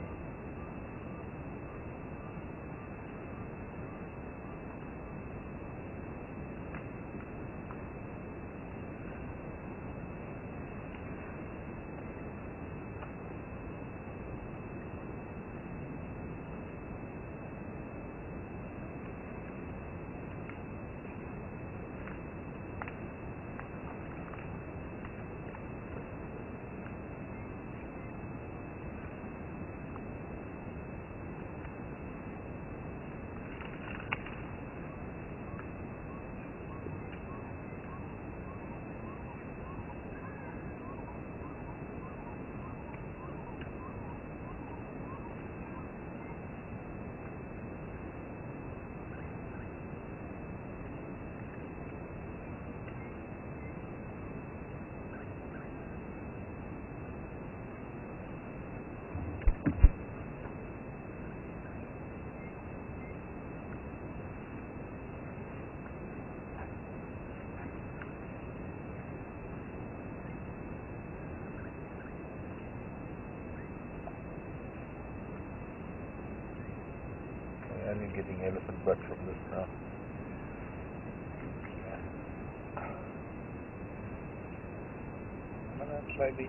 getting elephant butt from this now. Maybe.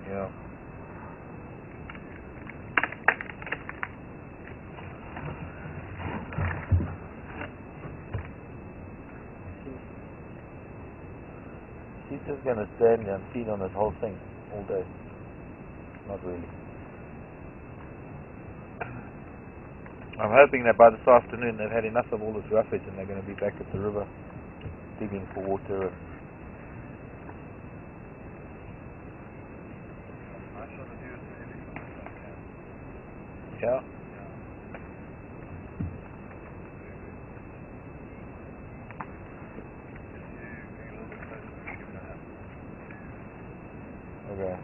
Yeah. He's just going to stand there and feed on this whole thing all day. Not really. I'm hoping that by this afternoon they've had enough of all this roughage and they're going to be back at the river digging for water. Yeah. Okay.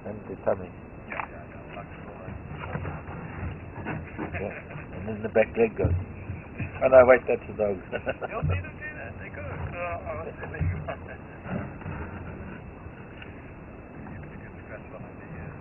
And the tummy. Yeah. And then the back leg goes. Oh no, wait, that's the dog. You'll see them do that, they go. I was telling you about that. You put a good scratch behind the ears.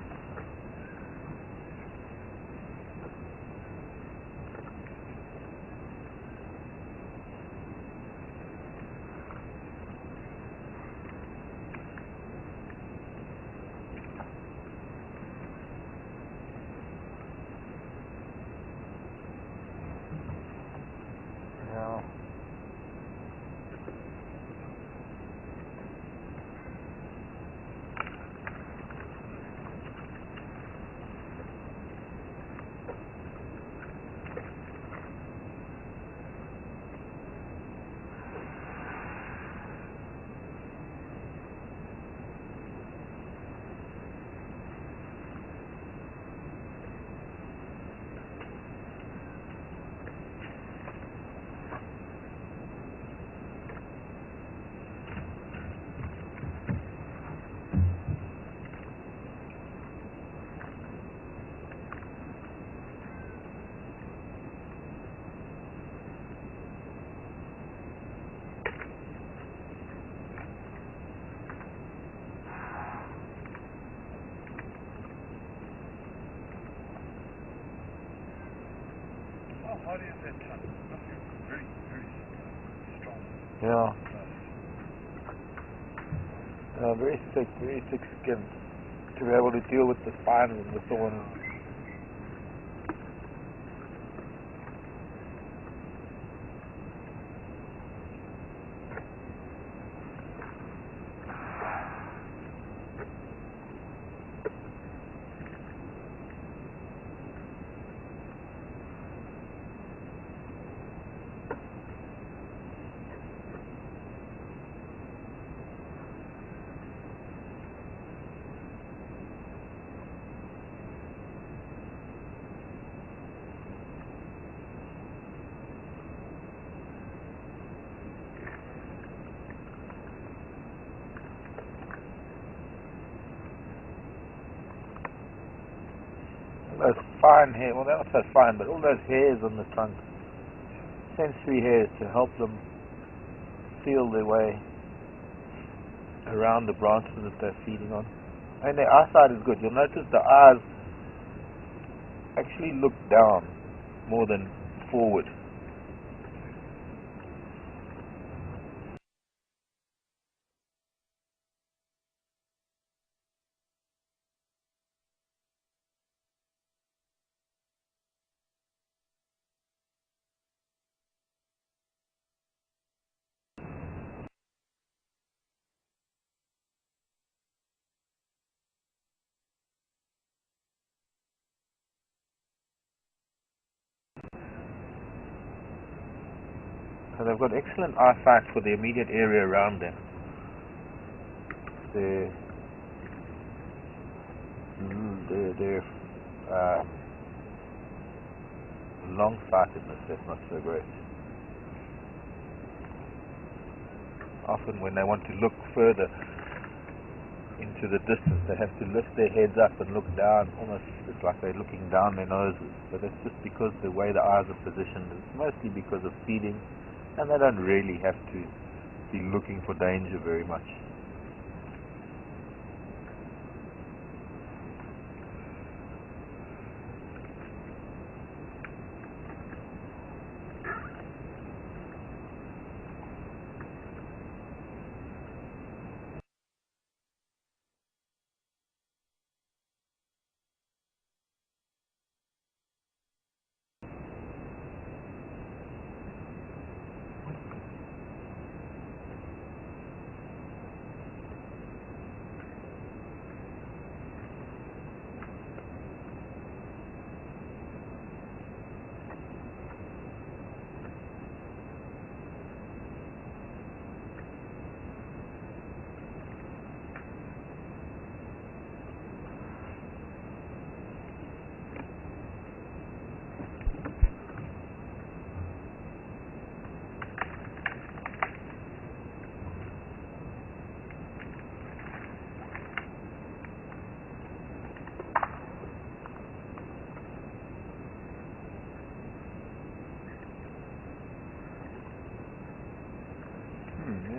Yeah. How hard is that chunk? Must be very, very strong. Yeah. Very thick skin to be able to deal with the spines and the thorns. Those fine hair, well they're not so fine, but all those hairs on the trunk, sensory hairs to help them feel their way around the branches that they're feeding on. And their eyesight is good. You'll notice the eyes actually look down more than forward. So they've got excellent eyesight for the immediate area around them. Their long-sightedness, that's not so great. Often when they want to look further into to the distance. They have to lift their heads up and look down, almost it's like they're looking down their noses. But it's just because the way the eyes are positioned. It's mostly because of feeding, and they don't really have to be looking for danger very much.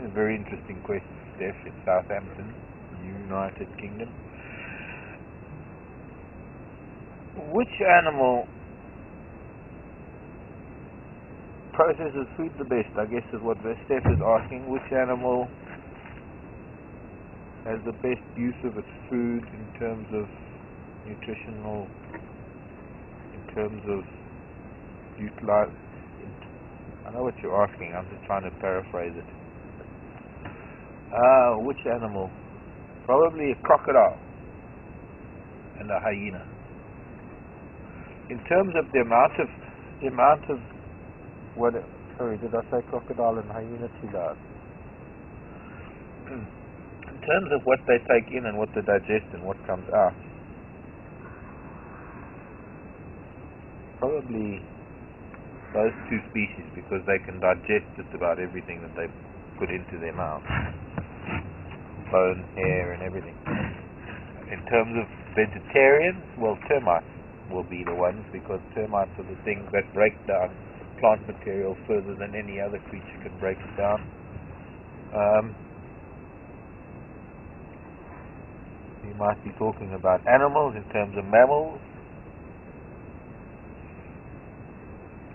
A very interesting question, Steph, in Southampton, United Kingdom. Which animal processes food the best? I guess is what Steph is asking. Which animal has the best use of its food in terms of nutritional, in terms of utilize? I know what you're asking. I'm just trying to paraphrase it. Which animal? Probably a crocodile and a hyena. In terms of the amount of what? Sorry, did I say crocodile and hyena too loud? In terms of what they take in and what they digest and what comes out, probably those two species, because they can digest just about everything that they put into their mouth. Bone, hair, and everything. In terms of vegetarians, well, termites will be the ones, because termites are the things that break down plant material further than any other creature can break it down. You might be talking about animals. In terms of mammals,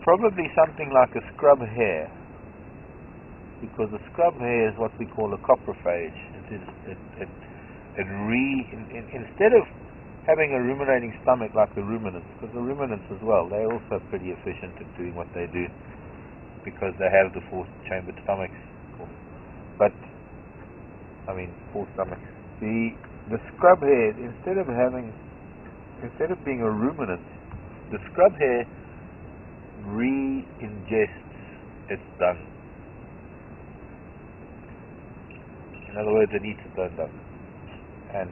probably something like a scrub hare, because a scrub hare is what we call a coprophage. Instead of having a ruminating stomach like the ruminants, because the ruminants as well, they're also pretty efficient at doing what they do, because they have the four-chambered stomachs. But four stomachs. The scrub hare, instead of being a ruminant, the scrub hare re-ingests its dung. In other words, it eats its own dung, and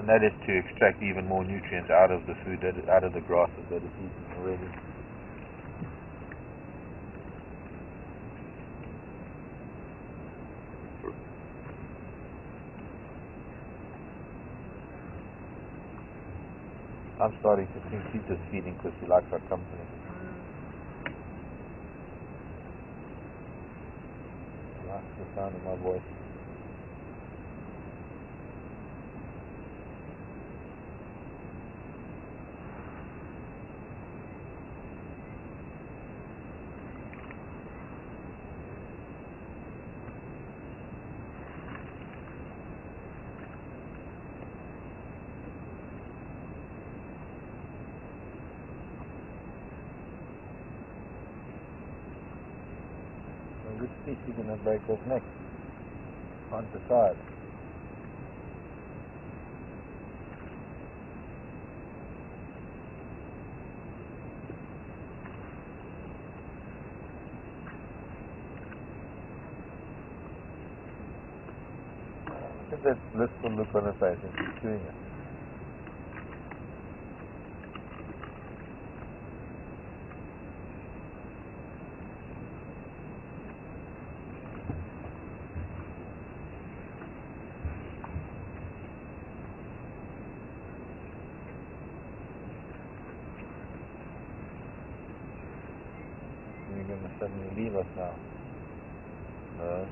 that is to extract even more nutrients out of the food, out of the grasses that it's eating already. I'm starting to think she's just feeding because she likes our company. The sound of my voice. Well, which piece are you going to break off next? On the side. Look at that blissful look on her face and she's chewing it. going to suddenly leave us now. No.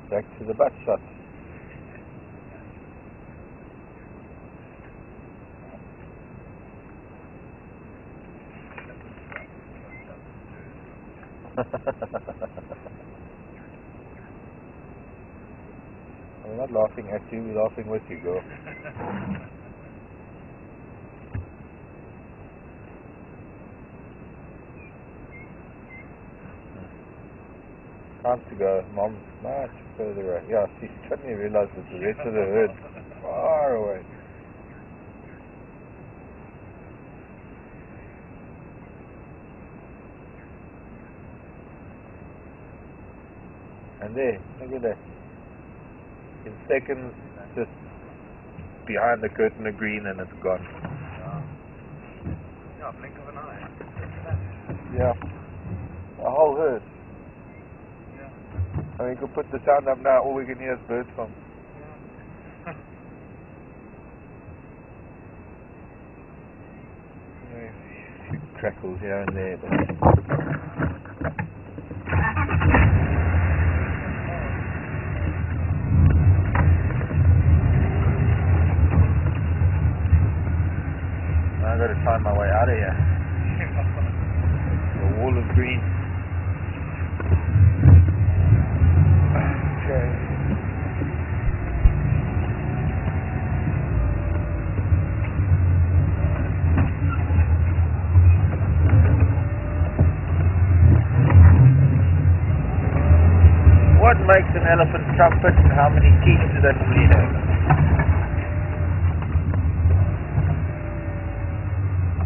Back to the butt shot. We're not laughing at you, we're laughing with you, girl. Time to go. Mom's much further away. Yeah, she suddenly realized that the rest of the herd far away. And there, look at that. In seconds, just behind the curtain of green and it's gone. Yeah, blink of an eye. Yeah. A whole herd. Yeah. I mean, you could put the sound up now, all we can hear is bird song. Yeah. A few crackles here and there, but I've got to find my way out of here. The wall of green. Okay. What makes an elephant trumpet and how many teeth do they normally have?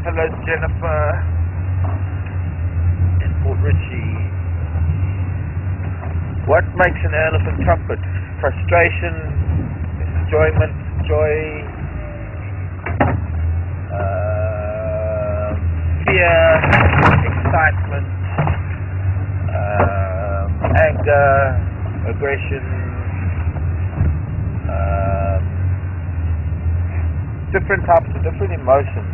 Hello, Jennifer in Port Richey. What makes an elephant trumpet? Frustration, enjoyment, joy, fear, excitement, anger, aggression, different types of different emotions.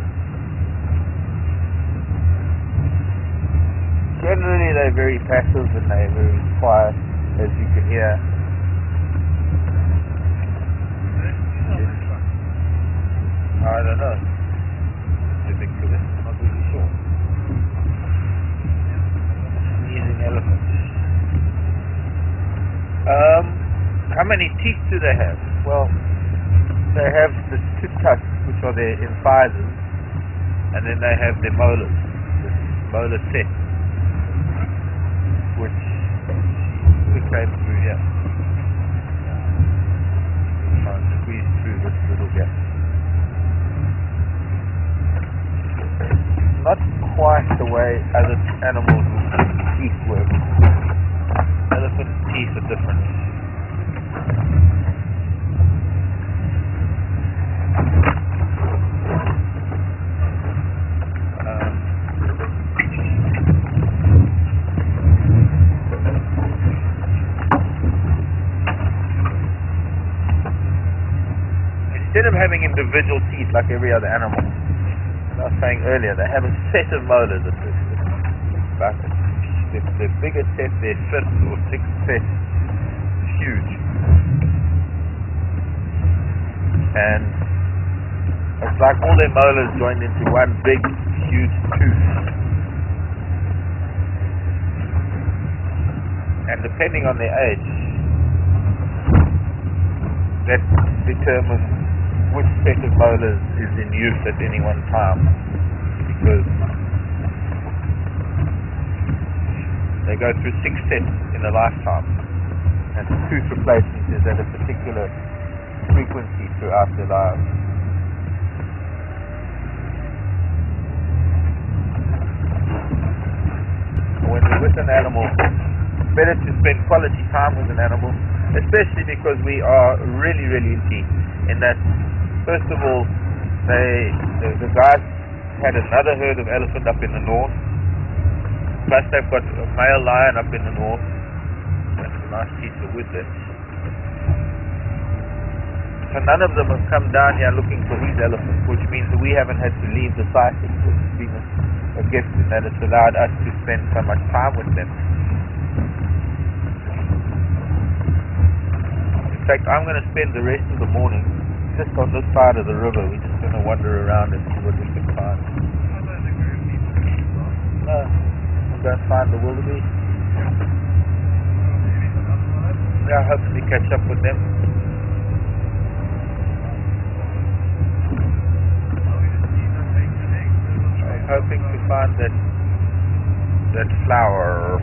Generally they're very passive and they're very quiet, as you can hear. I don't know. I think for this, I'm not really sure. Sneezing elephants. How many teeth do they have? Well, they have the two tusks, which are their incisors, and then they have their molars, the molar set, which we came through here. Trying to squeeze through this little gap. Not quite the way other animals' teeth work. Elephant teeth are different. Instead of having individual teeth like every other animal, as I was saying earlier, they have a set of molars. Like the biggest set, their fifth or sixth set, is huge. And it's like all their molars joined into one big, huge tooth. And depending on their age, that determines which set of molars is in use at any one time, because they go through 6 sets in a lifetime, and tooth replacement is at a particular frequency throughout their lives. When we're with an animal, it's better to spend quality time with an animal, especially because we are really, really lucky in that, first of all, the guys had another herd of elephant up in the north, plus they've got a male lion up in the north. That's a nice piece of wood there. So none of them have come down here looking for these elephants, which means that we haven't had to leave the site. It's been a a gift in that it's allowed us to spend so much time with them. In fact, I'm going to spend the rest of the morning just on this side of the river. We're just going to wander around and see what we can find. I don't think we're going to need to go. No, we'll go and find the wildebeest. Yeah, hopefully catch up with them. I'm hoping to find that flower,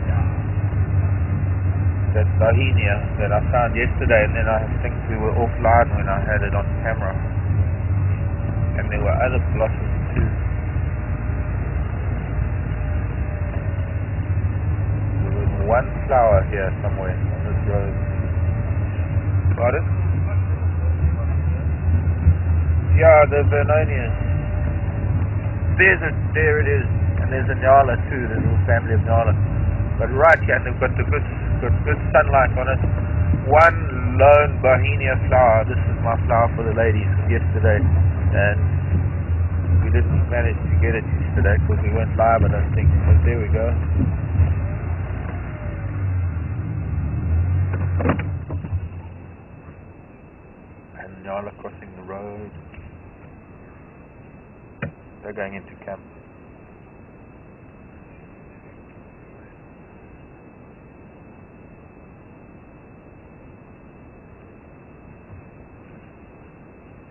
that Bohemia that I found yesterday, and then I think we were offline when I had it on camera. And there were other blossoms too. There was one flower here somewhere on this road. Pardon? Yeah, the Vernonias. There it is. And there's a Nyala too, the little family of Nyala. But right here, they've got the good sunlight on it. One lone Bohemia flower. This is my flower for the ladies from yesterday. And we didn't manage to get it yesterday because we weren't live, I don't think. But there we go. And Nyala crossing the road. They're going into camp.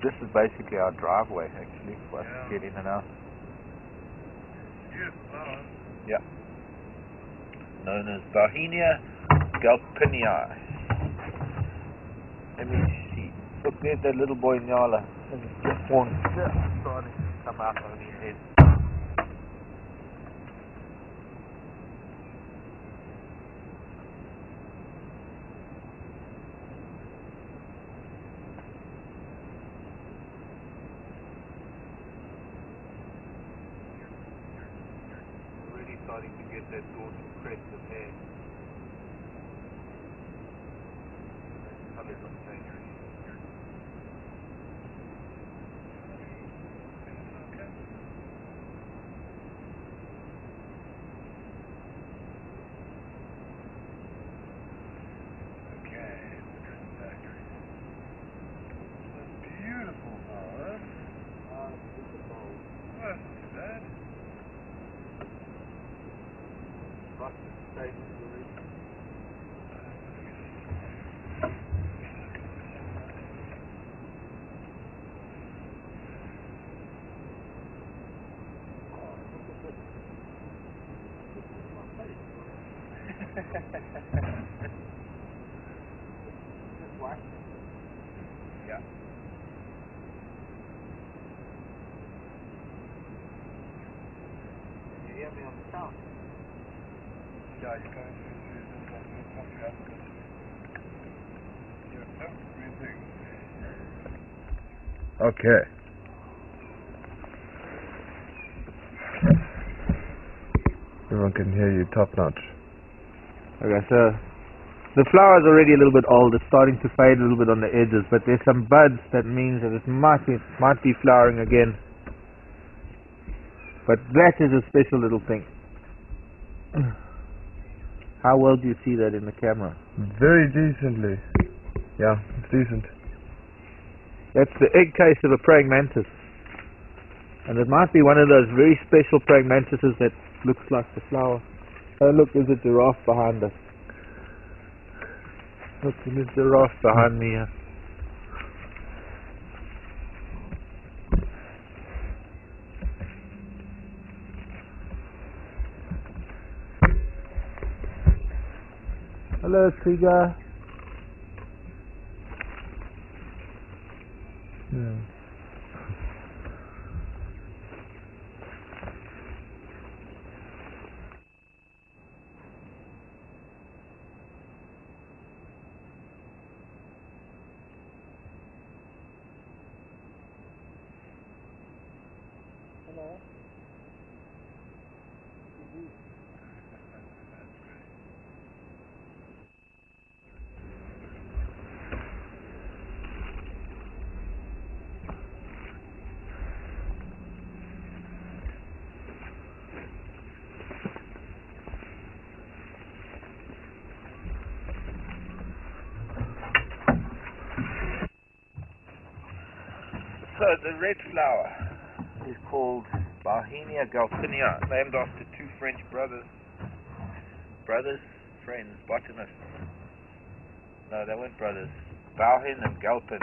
This is basically our driveway, actually, for us to get in and out. Beautiful flowers. Yeah. Known as Bohemia galpinii. Let me see. Look, there's that little boy Nyala. Just one starting to come out on his head. Already starting to get that dorsal crest of hair. Colours not changing. Beautiful flowers. That's not too bad. Yeah. You hear me on the sound? Yeah, you're going through this little country outskirts. Yeah, that's breathing. Okay. Everyone can hear you top notch. Okay, so the flower's already a little bit old. It's starting to fade a little bit on the edges, but there's some buds. That means that it might be flowering again. But that is a special little thing. How well do you see that in the camera? Very decently. Yeah, it's decent. That's the egg case of a praying mantis. And it might be one of those very special praying mantises that looks like the flower. Oh look, there's a giraffe behind us. Look, there's a giraffe behind me here. Hello, Krieger. Yeah. Hello. the red flower is called Bauhinia galpinia, named after two French brothers, friends, botanists. No, they weren't brothers. Bauhin and Galpin.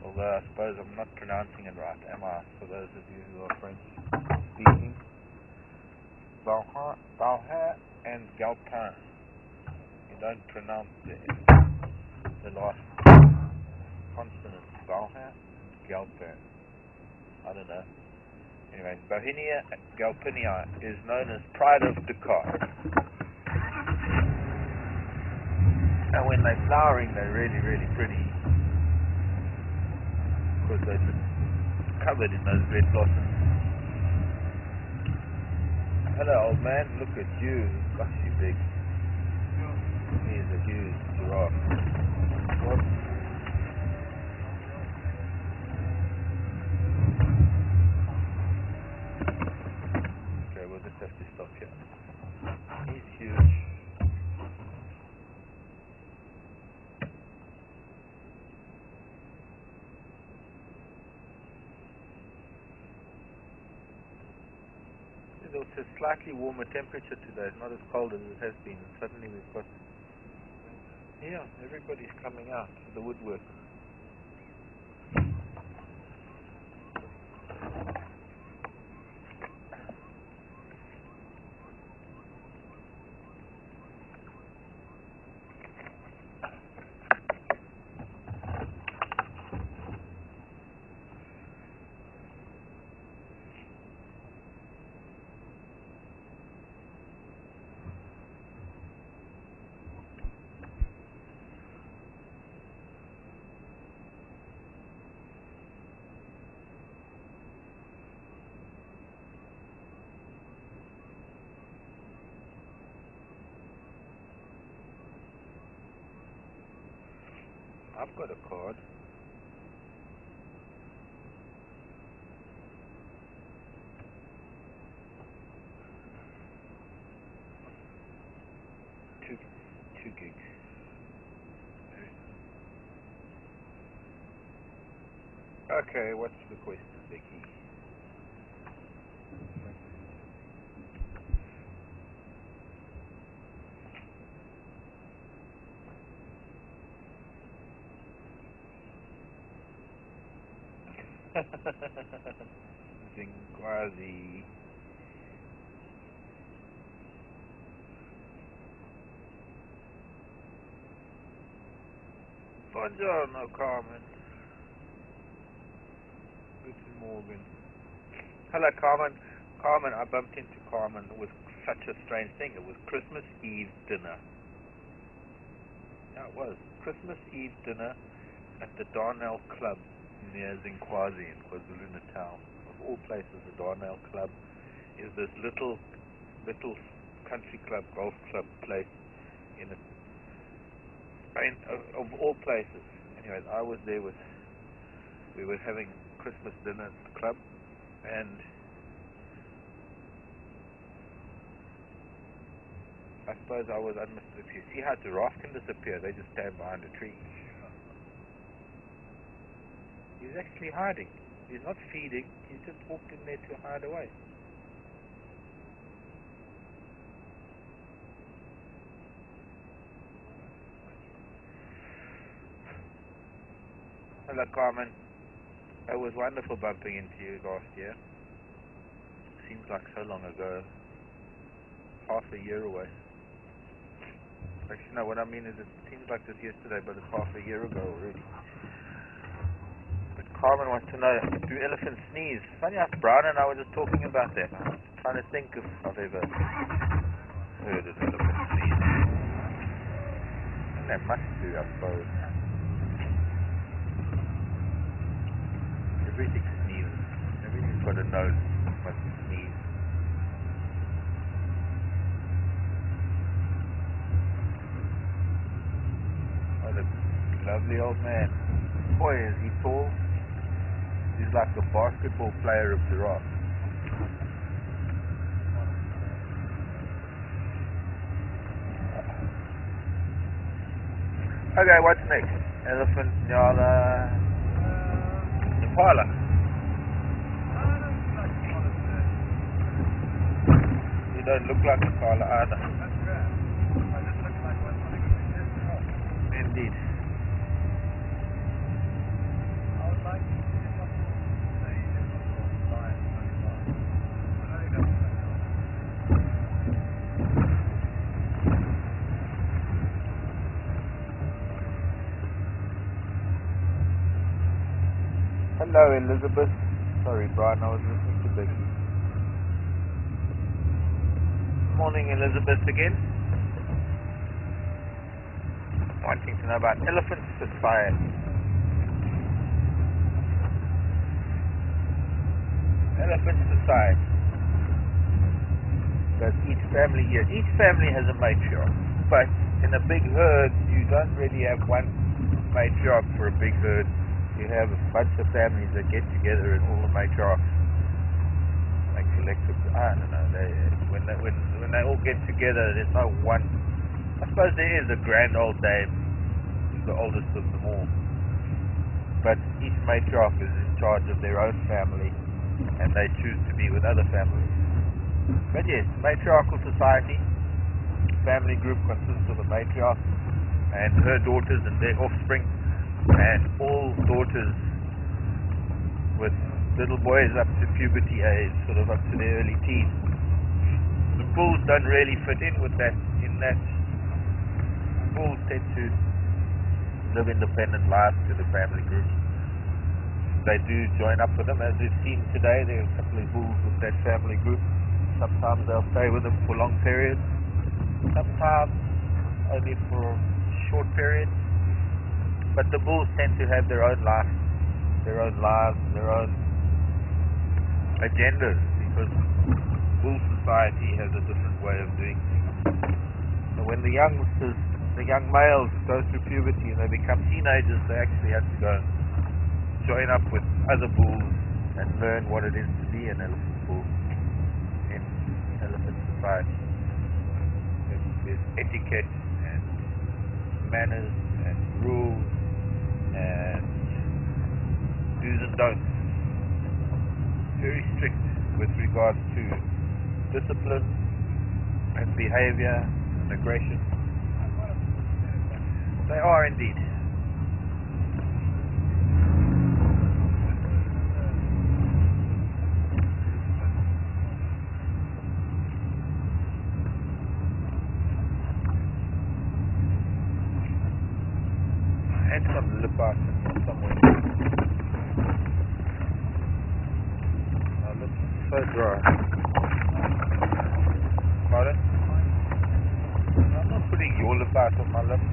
Although I suppose I'm not pronouncing it right, am I? For those of you who are French speaking. Bauhin and Galpin. You don't pronounce the last consonant. Bauhin, Galpin. I don't know. Anyway, Bauhinia galpinia is known as Pride of Dakar. And when they're flowering, they're really, really pretty. Because they're just covered in those red blossoms. Hello, old man. Look at you. Gosh, you big. He's a huge giraffe. What? Okay, we'll just have to stop here. He's huge. It's a slightly warmer temperature today. It's not as cold as it has been. Suddenly we've got... Yeah, everybody's coming out to the woodwork. I've got a card. Two gigs. Okay, what's the question, Vicky? Zingwazi. Buongiorno, Carmen. Guten Morgen. Hello, Carmen. Carmen, I bumped into Carmen. It was such a strange thing. It was Christmas Eve dinner. Yeah, it was. Christmas Eve dinner at the Darnell Club near Zinkwazi in KwaZulu-Natal. Of all places, the Darnell Club is this little country club, golf club place in a... of all places. Anyways, I was there with... We were having Christmas dinner at the club, and I suppose I was unmistakable. If you see how giraffe can disappear, they just stand behind a tree. He's actually hiding. He's not feeding. He's just walked in there to hide away. Hello, Carmen. It was wonderful bumping into you last year. Seems like so long ago. Half a year away. Actually, no, what I mean is it seems like just yesterday, but it's half a year ago already. But Carmen wants to know, do elephants sneeze? Funny enough, Brian and I were just talking about that. I was trying to think if I've ever heard an elephant sneeze. And they must do, I suppose. Everything sneezes. Everything's got a nose. It must sneeze. Oh, the lovely old man. Boy, is he tall. He's like a basketball player of giraffe. Okay, what's next? Elephant, Nyala, Impala. You don't look like Impala either. That's rare. I just look like one running with his head. Indeed. I would like to see a couple say if I will buy it and buy it. But I think that's Hello, Elizabeth. Sorry, Brian, I was listening to Becky. Morning, Elizabeth again. Wanting to know about elephant society. Elephant society. Does each family here? Each family has a matriarch, but in a big herd, you don't really have one matriarch for a big herd. You have a bunch of families that get together and all the matriarchs make collective. I don't know. When they all get together, there's no one. I suppose there is a grand old dame, who's the oldest of them all. But each matriarch is in charge of their own family, and they choose to be with other families. But yes, matriarchal society. Family group consists of a matriarch and her daughters and their offspring, and all daughters with little boys up to puberty age, sort of up to their early teens. The bulls don't really fit in with that, in that bulls tend to live independent lives to the family group. They do join up with them, as we've seen today. There are a couple of bulls with that family group. Sometimes they'll stay with them for long periods, sometimes only for a short period. But the bulls tend to have their own lives, their own agendas, because bull society has a different way of doing things. So when the young males go through puberty and they become teenagers, they actually have to go and join up with other bulls and learn what it is to be an elephant bull in elephant society. There's etiquette and manners and rules and do's and don'ts. Very strict with regards to discipline and behavior and aggression. They are indeed. And some lip art somewhere. My lips are so dry. Pardon? I'm not putting your lip art on my lips.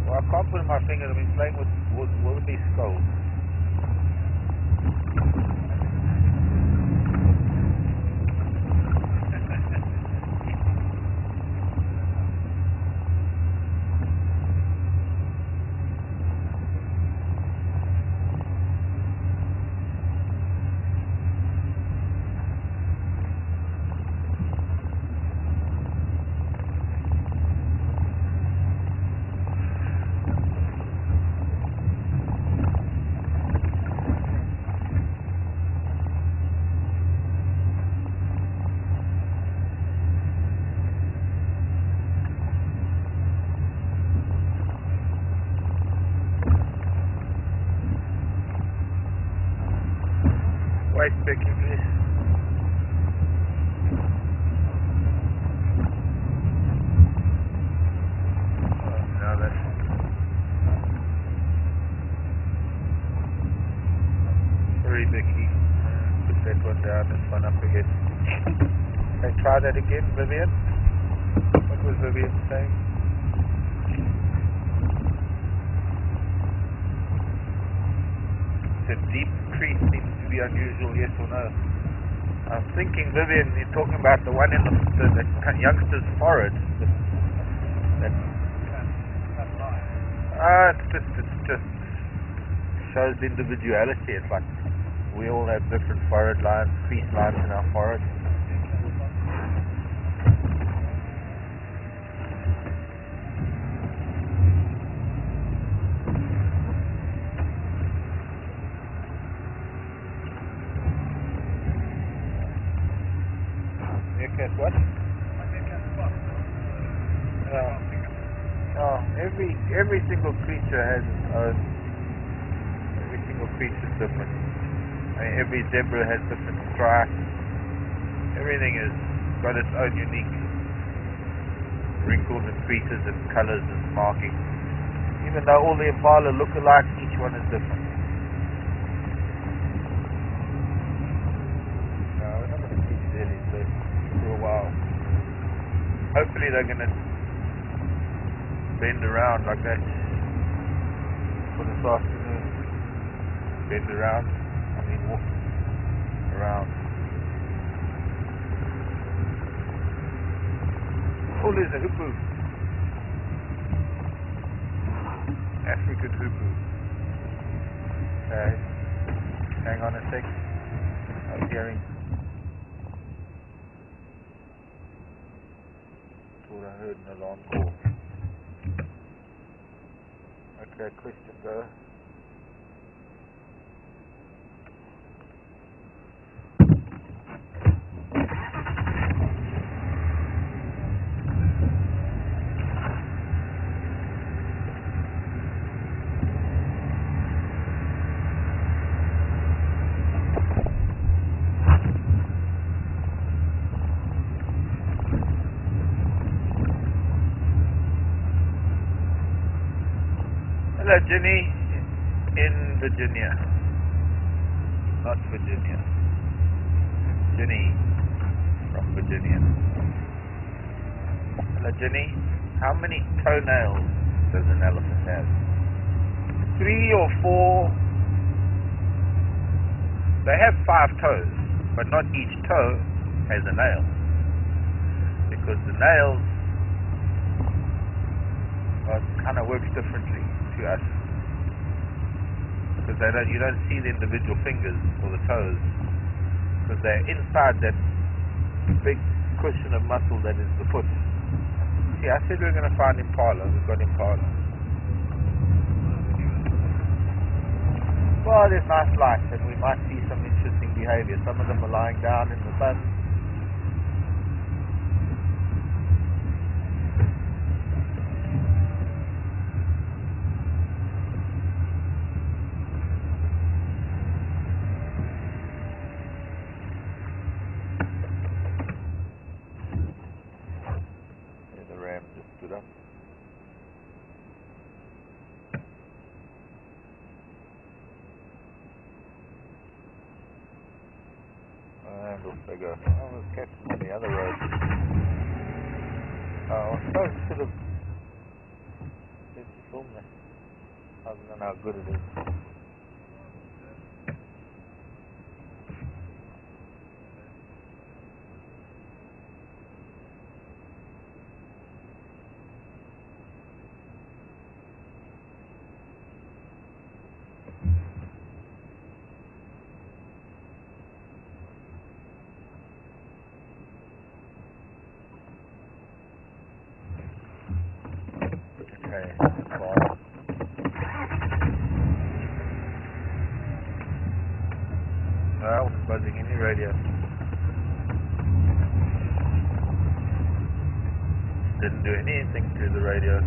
Well, I can't put in my fingers. I've been playing with these skulls. Wait, Becky, please. Oh, now that's... Sorry, Becky. Put that one down and one up again. Okay, try that again, Vivian. What was Vivian saying? The deep crease seems to be unusual, yes or no? I'm thinking, Vivian, you're talking about the one in the youngster's forehead. It's just shows the individuality. It's like we all have different forest lines, crease lines in our forest. Meerkat what? Every single creature has its own. Every single creature is different. I mean, every zebra has different stripes. Everything has got its own unique wrinkles and creases and colors and markings. Even though all the impala look alike, each one is different. No, we're not going to see these aliens for a while. Hopefully they're going to bend around like that for this afternoon. Bend around, I mean walk around. Oh, there's a hoopoe. African hoopoe. Okay, hang on a sec. I'm hearing. Thought I heard an alarm call. Okay, question go. Hello, Jenny, in Virginia, not Virginia. Jenny from Virginia. Hello, Jenny. How many toenails does an elephant have? 3 or 4? They have 5 toes, but not each toe has a nail, because the nails kind of works differently to us, because you don't see the individual fingers or the toes, because they're inside that big cushion of muscle that is the foot. See, I said we're going to find impala. We've got impala. Well, there's nice light, and we might see some interesting behavior. Some of them are lying down in the sun. Stood up. And off they go. Oh, we'll catch them on the other road. Oh, I suppose I should have said to film that. I don't know how good it is. Okay, ball. No, I wasn't buzzing any radio. Didn't do anything to the radio.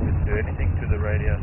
Didn't do anything to the radio.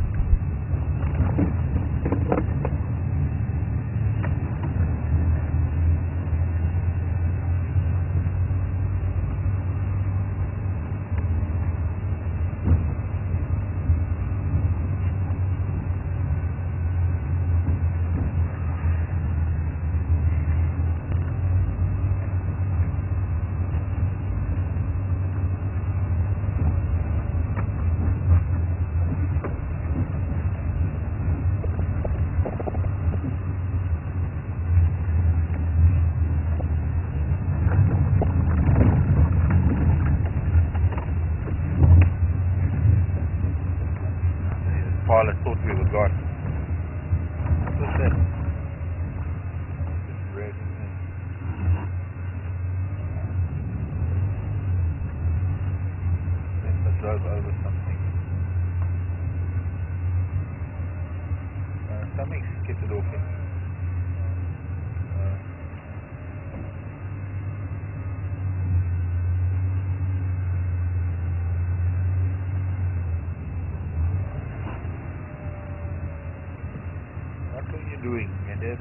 said.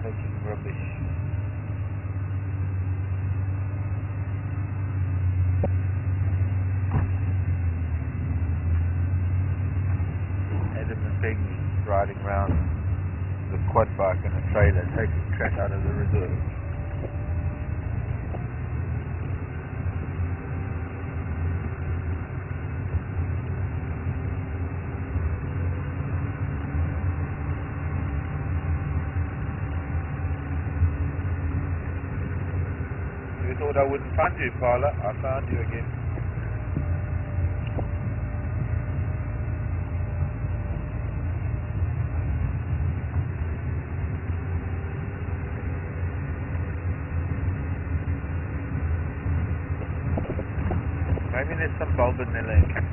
Taking rubbish. Adam and Peggy riding around the quad bike and a trailer taking trash out of the reserve. You thought I wouldn't find you, Paula? I found you again. Maybe there's some bulb in the lake.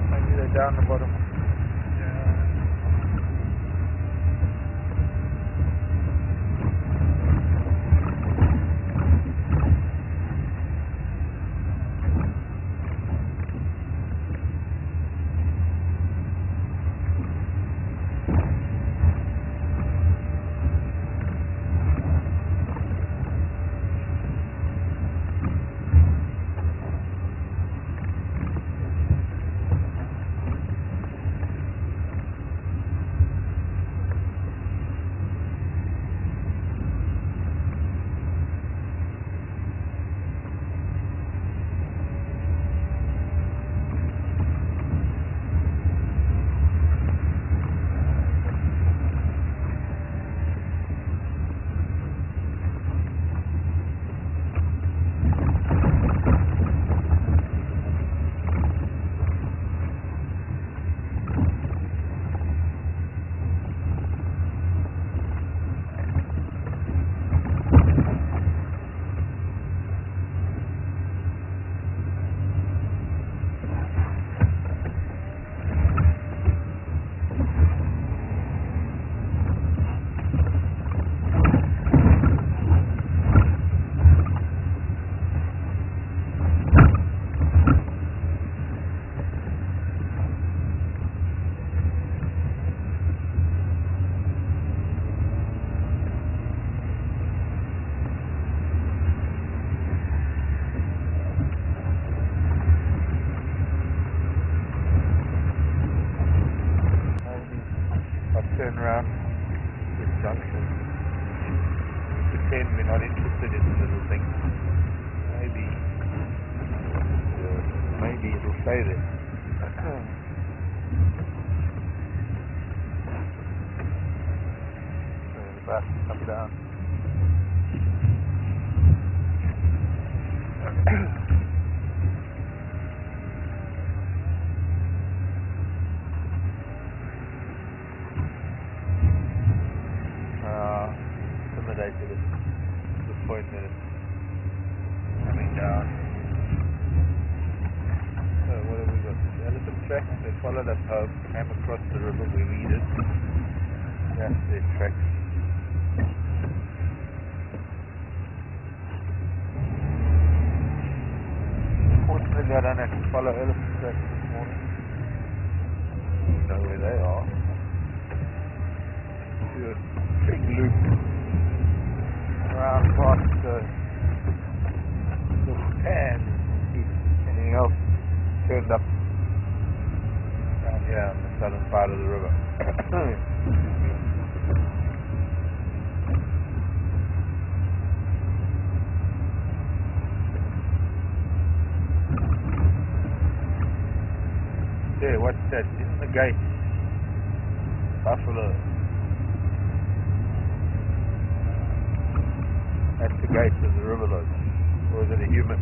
Maybe they're down the bottom. Turn around this junction. Pretend we're not interested in the little thing. Maybe it'll stay there. So the bus come down. Intimidated at the point that it's coming down. So what have we got? The elephant tracks. They followed us home, came across the river we needed. That's their tracks. Fortunately, I don't have to follow elephant tracks this morning. I know where they are. Do a big loop around past the pan and see if anything else turned up down here on the southern part of the river. There, what's that? Isn't the gate? Buffalo. That's the gate of the river lodge. Or is it a human?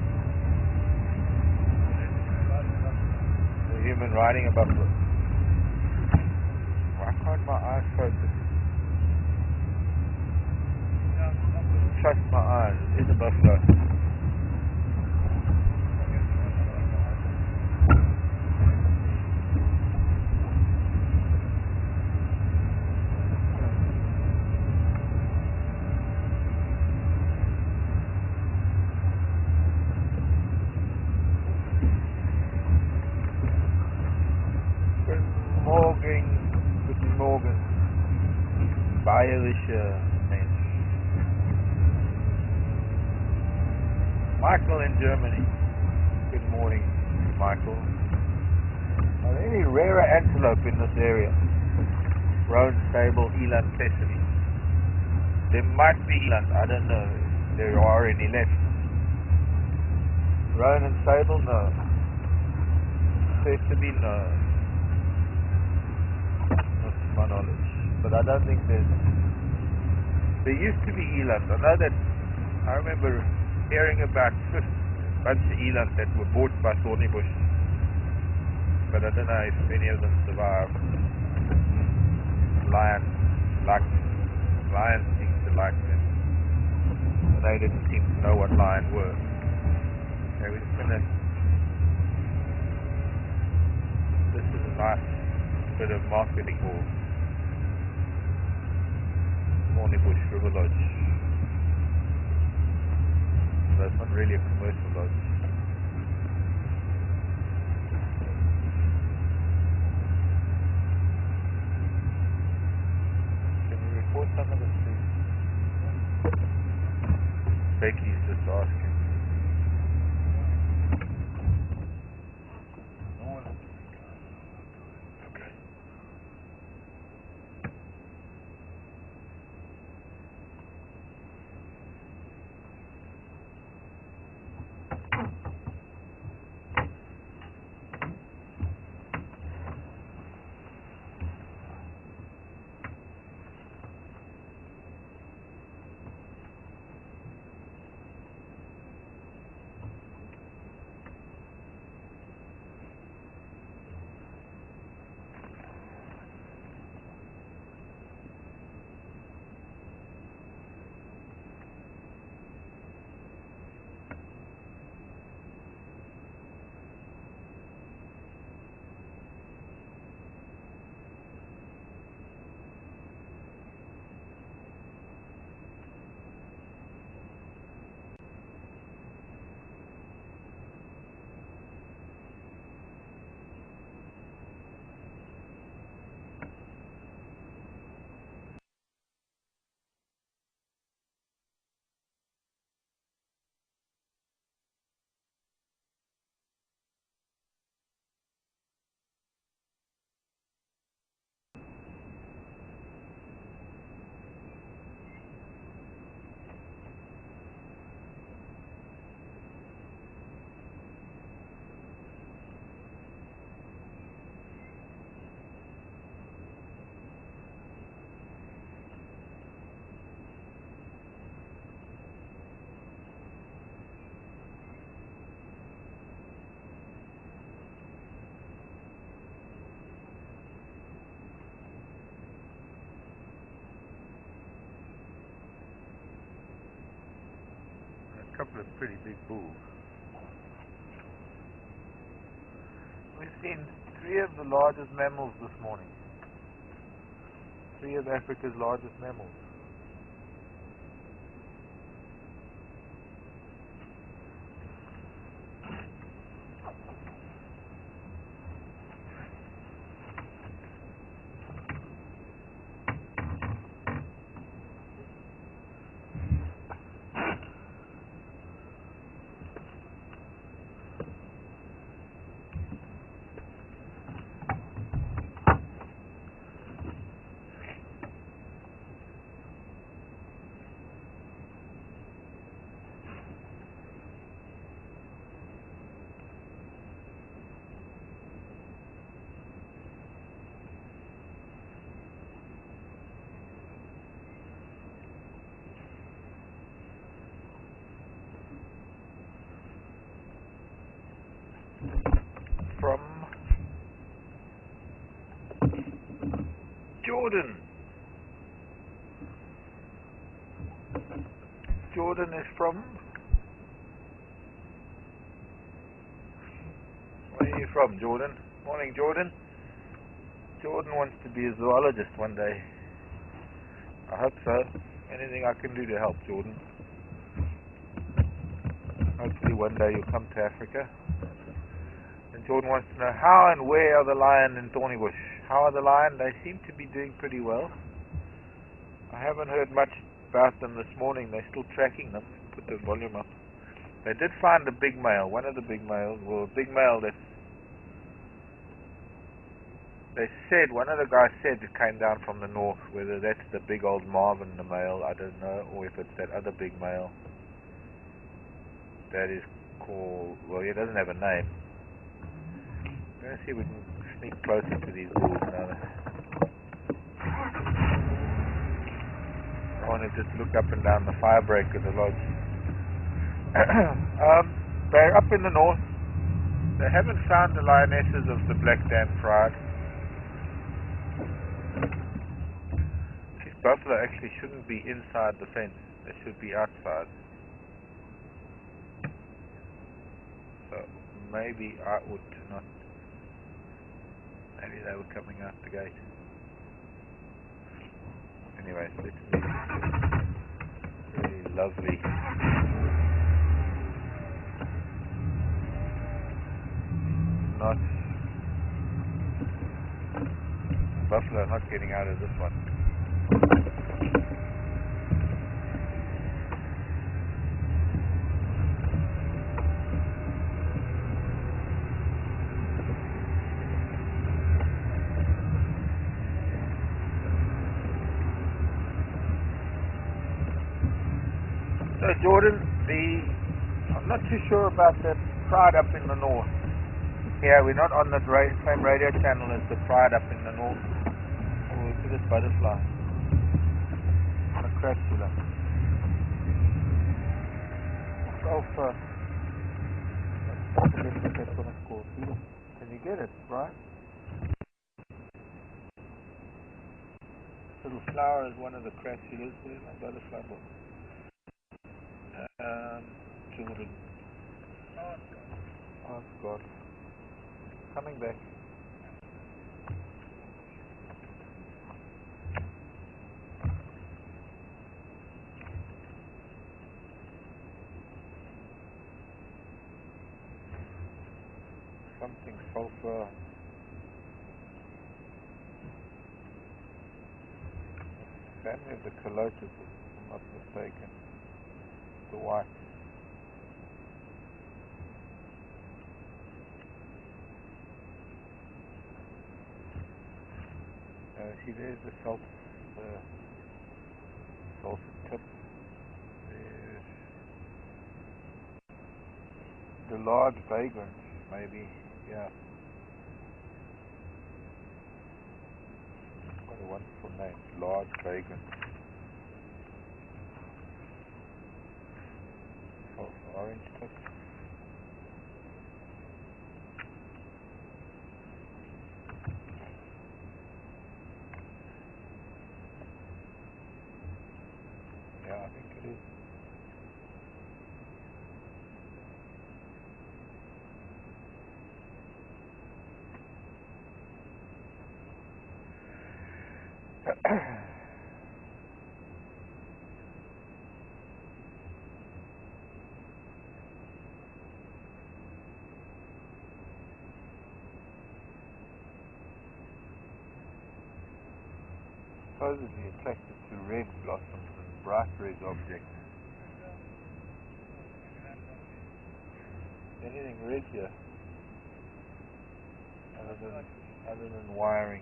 A human riding a buffalo. Why can't my eyes focus? Trust my eyes. It is a buffalo. Guten Morgen. Bayerischer Mensch. Michael in Germany. Good morning, Michael. Are there any rarer antelope in this area? Roan, Sable, Eland, Sesame. There might be Eland, I don't know if there are any left. Roan and Sable, no. Sesame, no. My knowledge, but I don't think there used to be eland. I know that I remember hearing about a bunch of eland that were bought by Thornybush, but I don't know if any of them survived. Lions seemed to like them, and they didn't seem to know what lion were. Okay, we're just gonna. This is a nice bit of marketing hall. Thornybush River Lodge. That's not really a commercial lodge. Can we report some of this, please? Becky's just asking. Okay. couple of pretty big bulls. We've seen 3 of the largest mammals this morning. 3 of Africa's largest mammals. From Jordan. Jordan is from... Where are you from, Jordan? Morning, Jordan. Jordan wants to be a zoologist one day. I hope so. Anything I can do to help, Jordan. Hopefully one day you'll come to Africa. And Jordan wants to know how and where are the lion in Thornybush. How are the lion? They seem to be doing pretty well. I haven't heard much about them this morning. They're still tracking them. Put the volume up. They did find a big male. One of the big males. Well, a big male that they said, one of the guys said it came down from the north. Whether that's the big old Marvin, the male, I don't know. Or if it's that other big male. That is called... Well, he doesn't have a name. Let's see if we can sneak closer to these bulls now. I want to just look up and down the fire break of the lodge. They're up in the north. They haven't found the lionesses of the Black Dan Pride. These buffalo actually shouldn't be inside the fence. They should be outside. So maybe I would not. Maybe they were coming out the gate. Anyways, let's see. Really lovely. Not buffalo not getting out of this one. So Jordan, I'm not too sure about that pride up in the north. Yeah, we're not on the same radio channel as the pride up in the north. Oh, look at this butterfly. On a crassula. Sulfur. That's what it's called. Can you get it, right? Little flower is one of the crassulas. Where's my butterfly book? Jordan. Oh God. Coming back. Something sulfur. Family of the calotus, if I'm not mistaken. The white. See, there's the sulfur tip. There's the large vagrant, maybe. Yeah. What a wonderful name, large vagrant. Orange tip. Yeah, I think it is. Supposedly attracted to red blossoms and bright red objects. Anything red here? Other than wiring.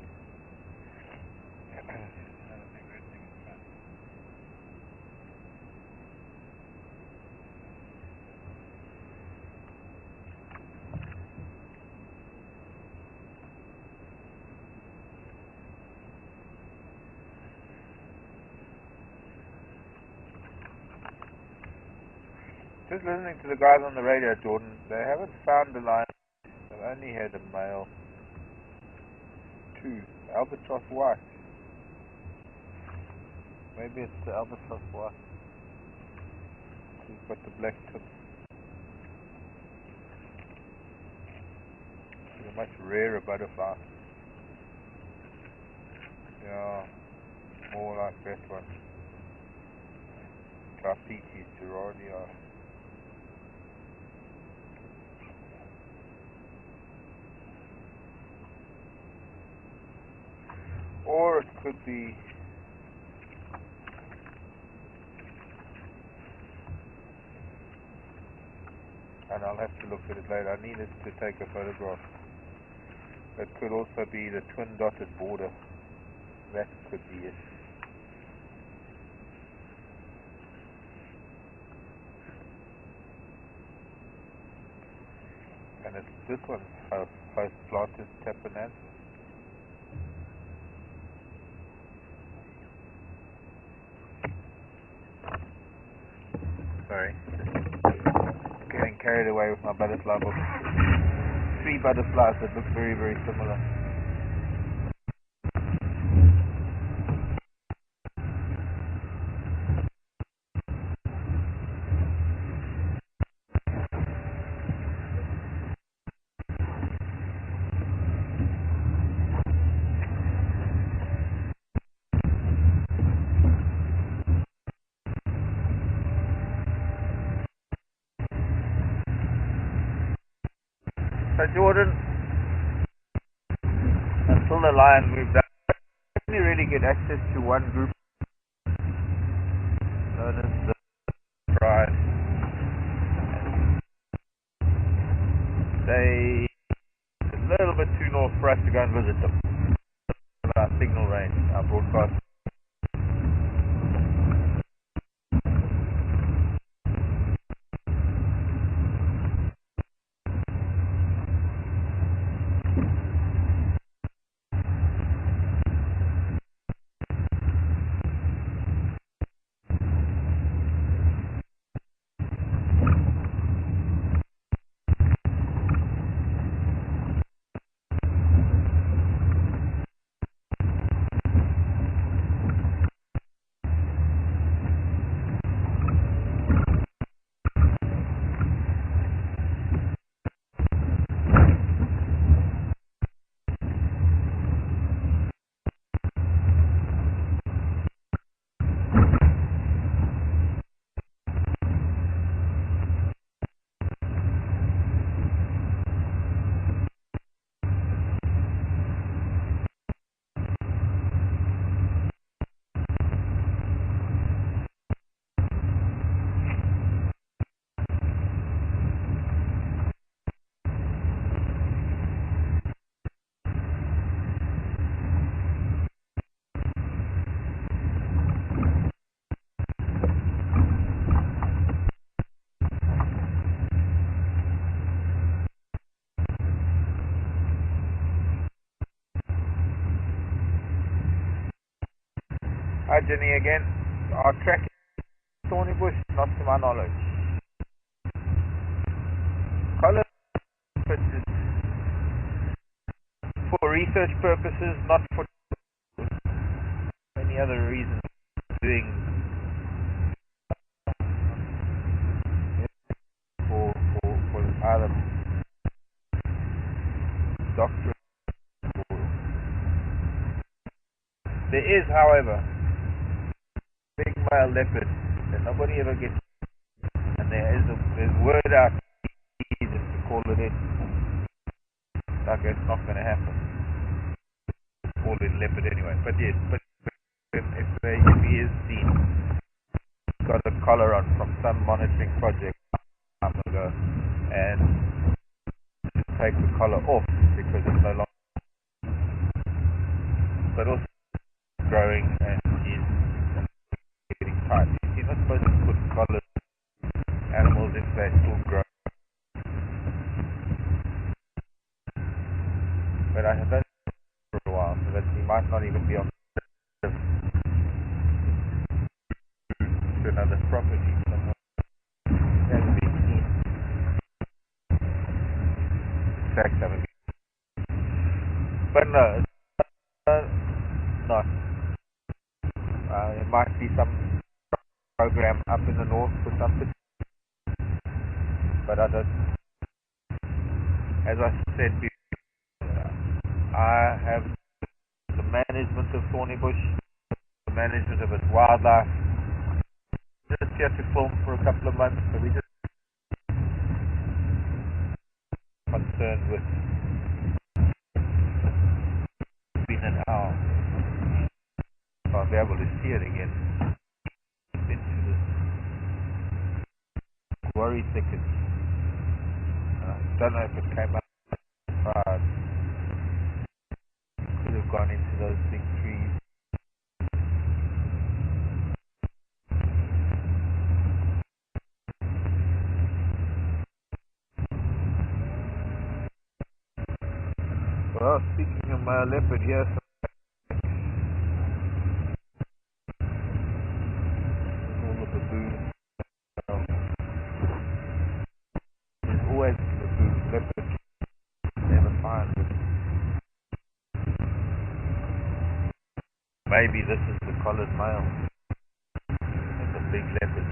Just listening to the guys on the radio, Jordan, they haven't found a lion. They've only had a male. 2. Albatross white. Maybe it's the albatross white. He's got the black tips. It's a much rarer butterfly. Yeah, more like that one. Trapezes, Gerardia. Or it could be and I'll have to look at it later. I needed to take a photograph. It could also be the twin dotted border. That could be it. And it's this one, post planted tapenanthus. Sorry, getting carried away with my butterfly book. 3 butterflies that look very, very similar. So Jordan, until the lion moved out, I didn't really get access to one group known as the Pride. They a little bit too north for us to go and visit them. Our signal range, our broadcast. Hi Jenny again. Our track is Thornybush, not to my knowledge. Color is for research purposes, not for any other reason. Doing for either doctorate or There is, however, big male leopard that nobody ever gets, and there's word out just to call it in. Like it's not going to happen. Call it leopard anyway. But yes, but if he is seen, he's got a collar on from some monitoring project time ago, and take the collar off because it's no longer. But also growing and he's getting tight. You're not supposed to put collars animals if they still grow. But I have done for a while, so that he might not even be on to another property somewhere. Hasn't been seen. In fact, haven't been. But no, not. There might be some program up in the north for something, but I don't. As I said before, I have the management of Thornybush, the management of its wildlife. Just here to film for a couple of months, so we just concerned with being an owl. So I'll be able to see it again. Into this worry thicket. I don't know if it came up. Could have gone into those big trees. Well, speaking of my leopard, here's all the baboons. There's always baboon leopard. Never find it. Maybe this is the collared male. It's a big leopard.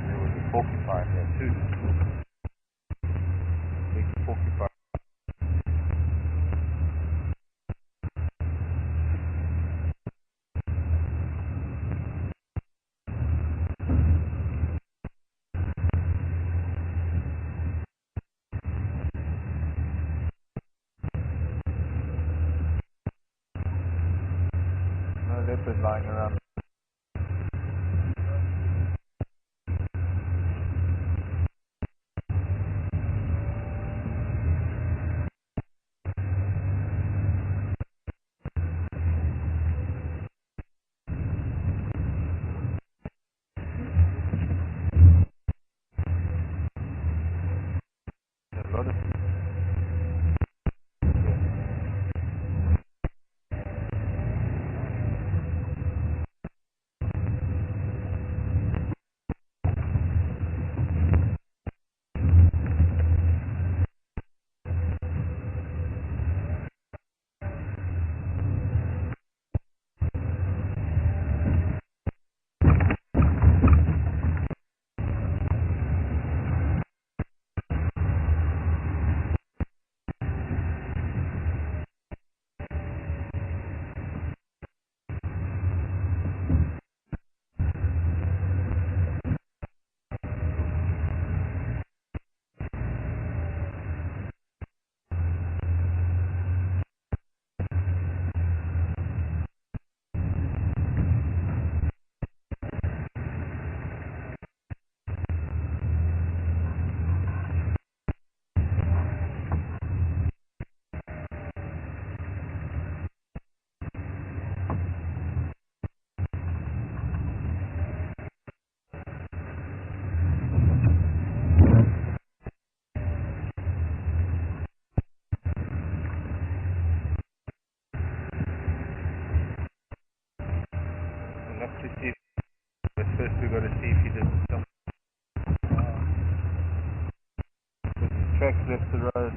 There was a porcupine there too. Big porcupine. No leopard lying around. A lot of to see if, but first we got to see if he did some. Tracks left the road.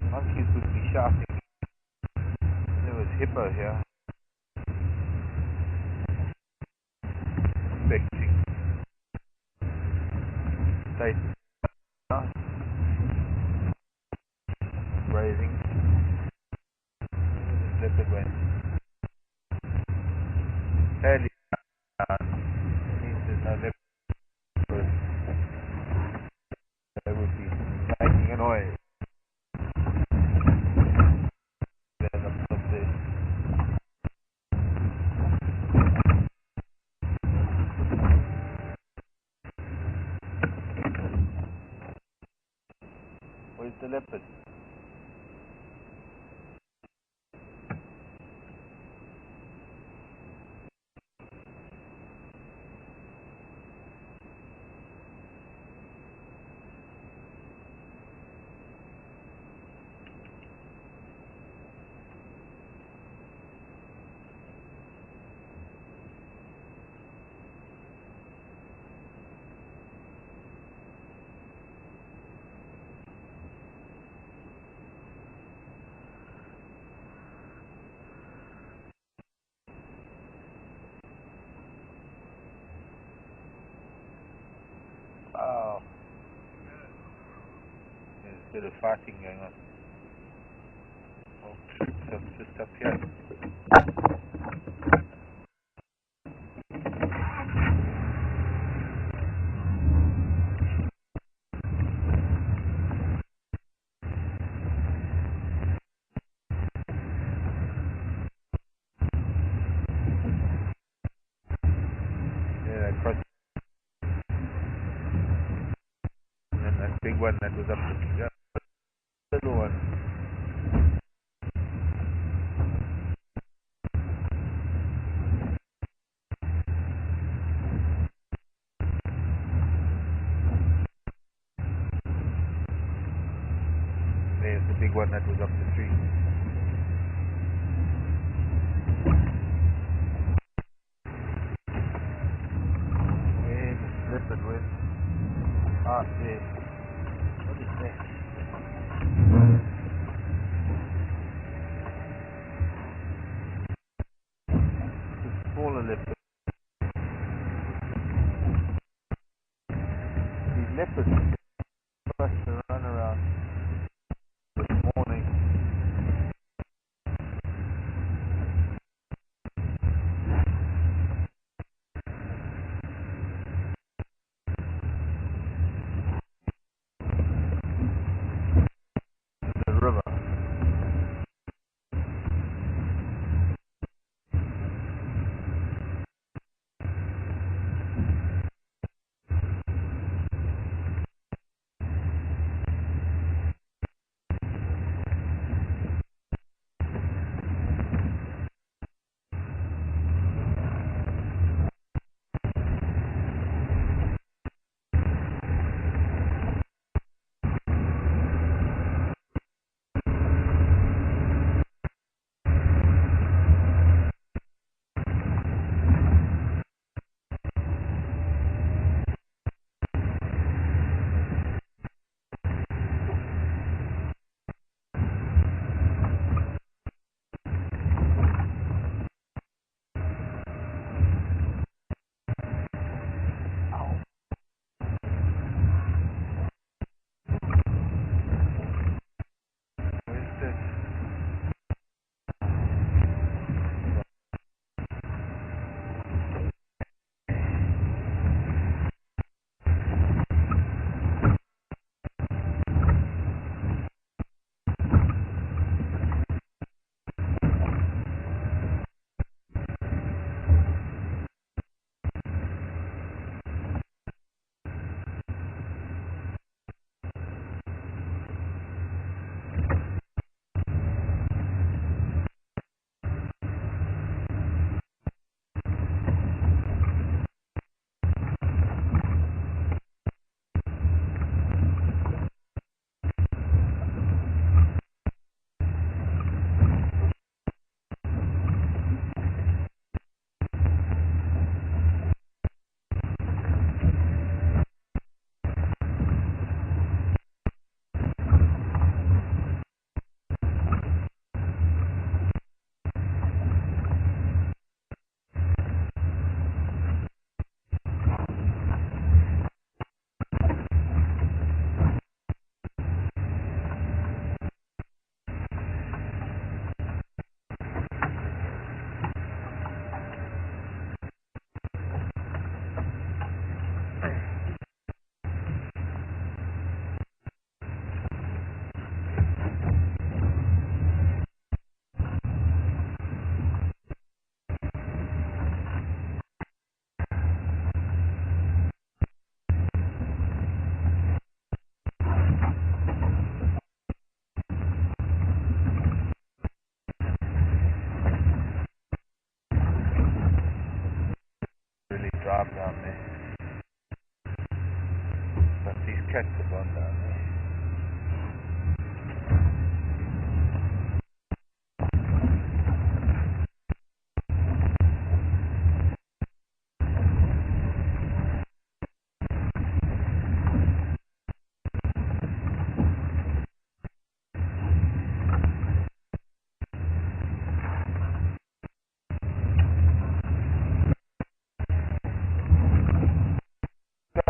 Monkeys would be shouting. There was hippo here. Expecting. State. Grazing. Leopard went. Fairly down. Means there's no leopard. They would be making a noise. There's up there. Where's the leopard? Oh. There's a bit of fighting going on. Oh, just up here. Yeah, across. And then that big one that was up the little one. There's the big one that was up the tree. Where the leopard went? Ah, there. What is that? It's a smaller leopard. These leopards like to run around this morning.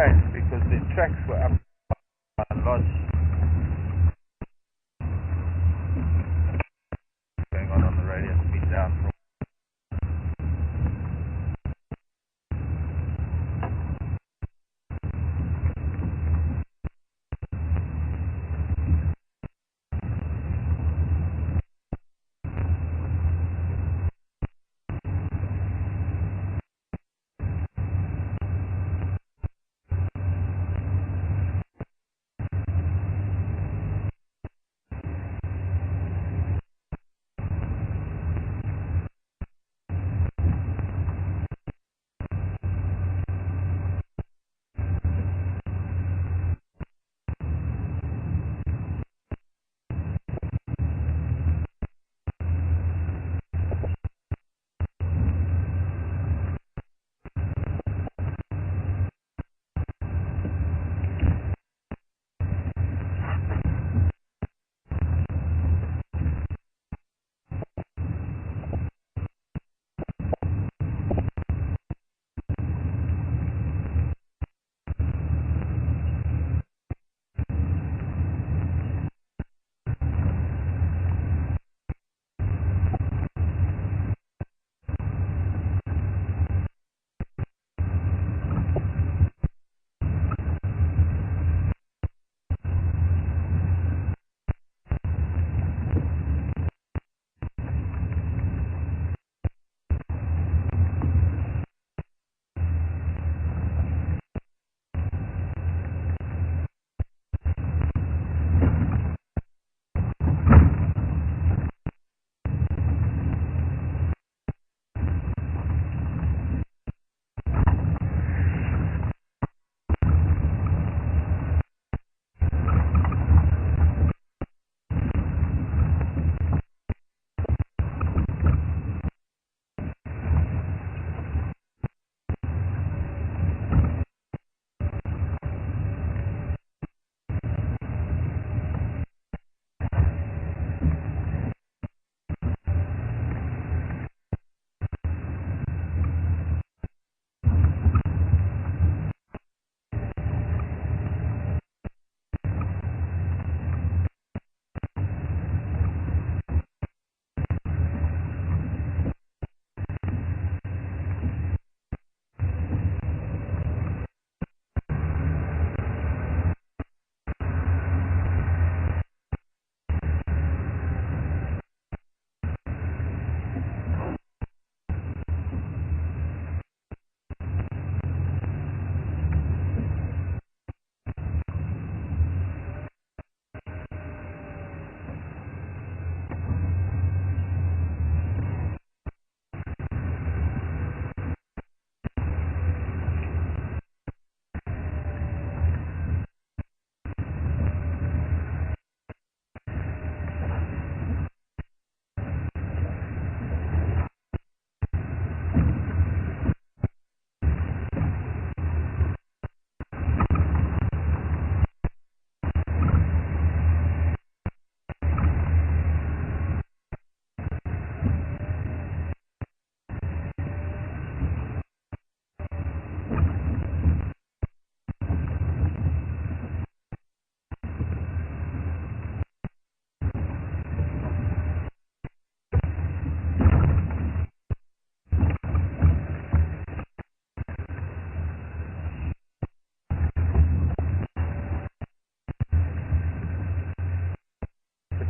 strange because the tracks were up a lot. Going on the radio, it's been down for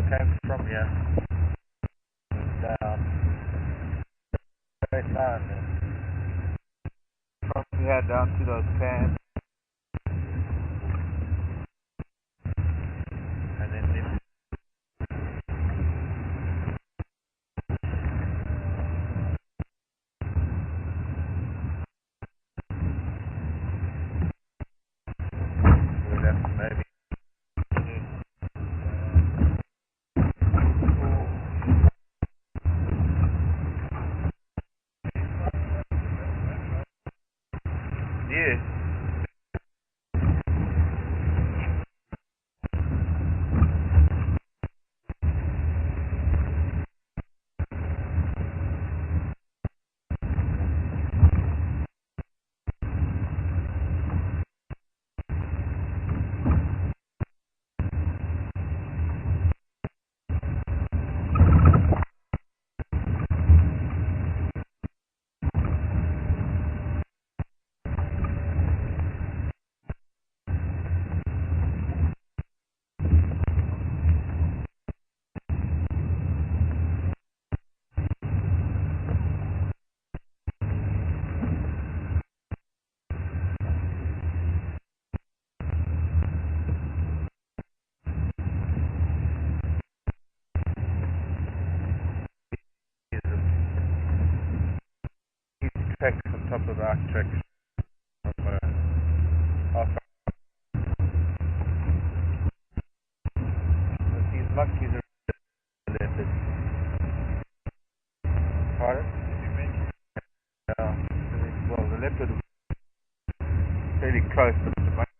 came from here down straight line then. From here down to those pans and then we'll have to maybe yes. top of the ice track. These monkeys are leopard. Pardon? Yeah. Well, the leopard was fairly close, but the monkey.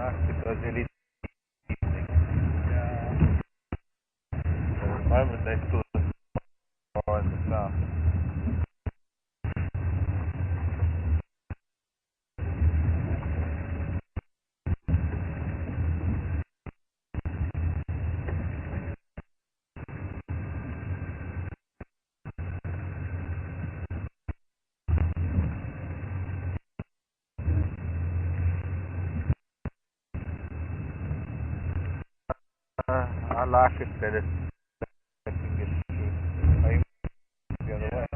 nice with those LED things. Yeah. At the moment they still are in the south. I like it that it's making it through. I even the other way.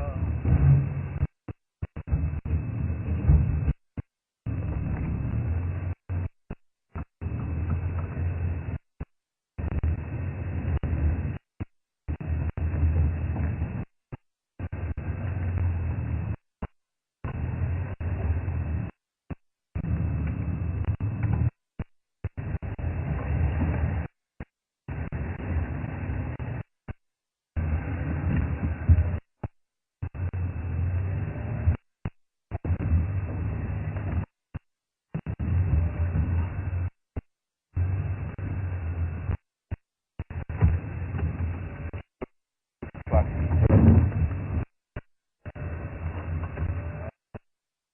Like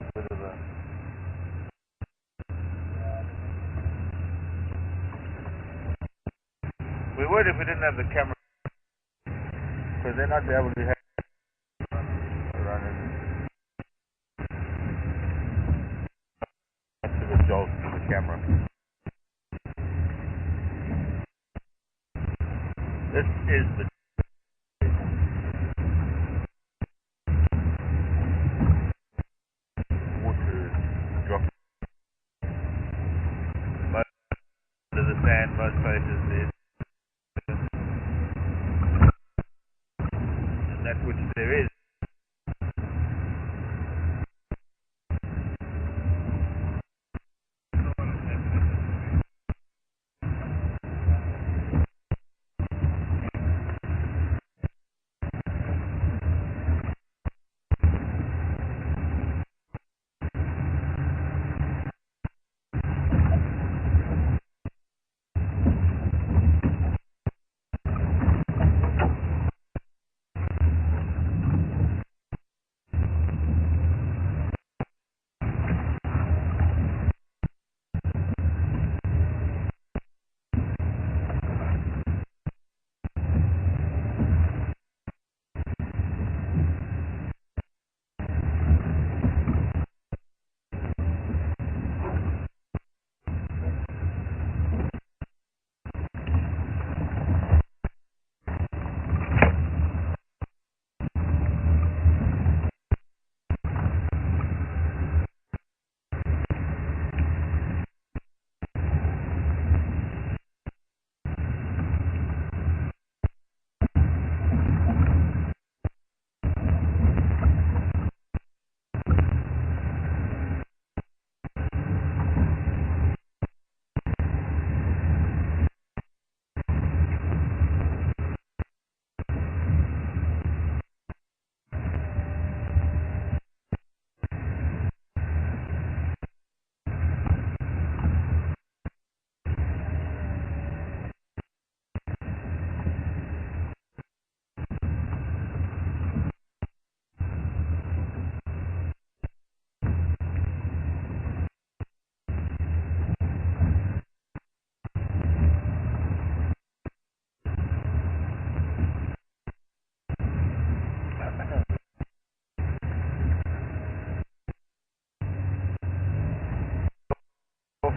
a bit of a we would if we didn't have the camera, because then I'd be able to have running to the jolt to the camera. This is the water drop. Most of the sand, most places is, and that which there is.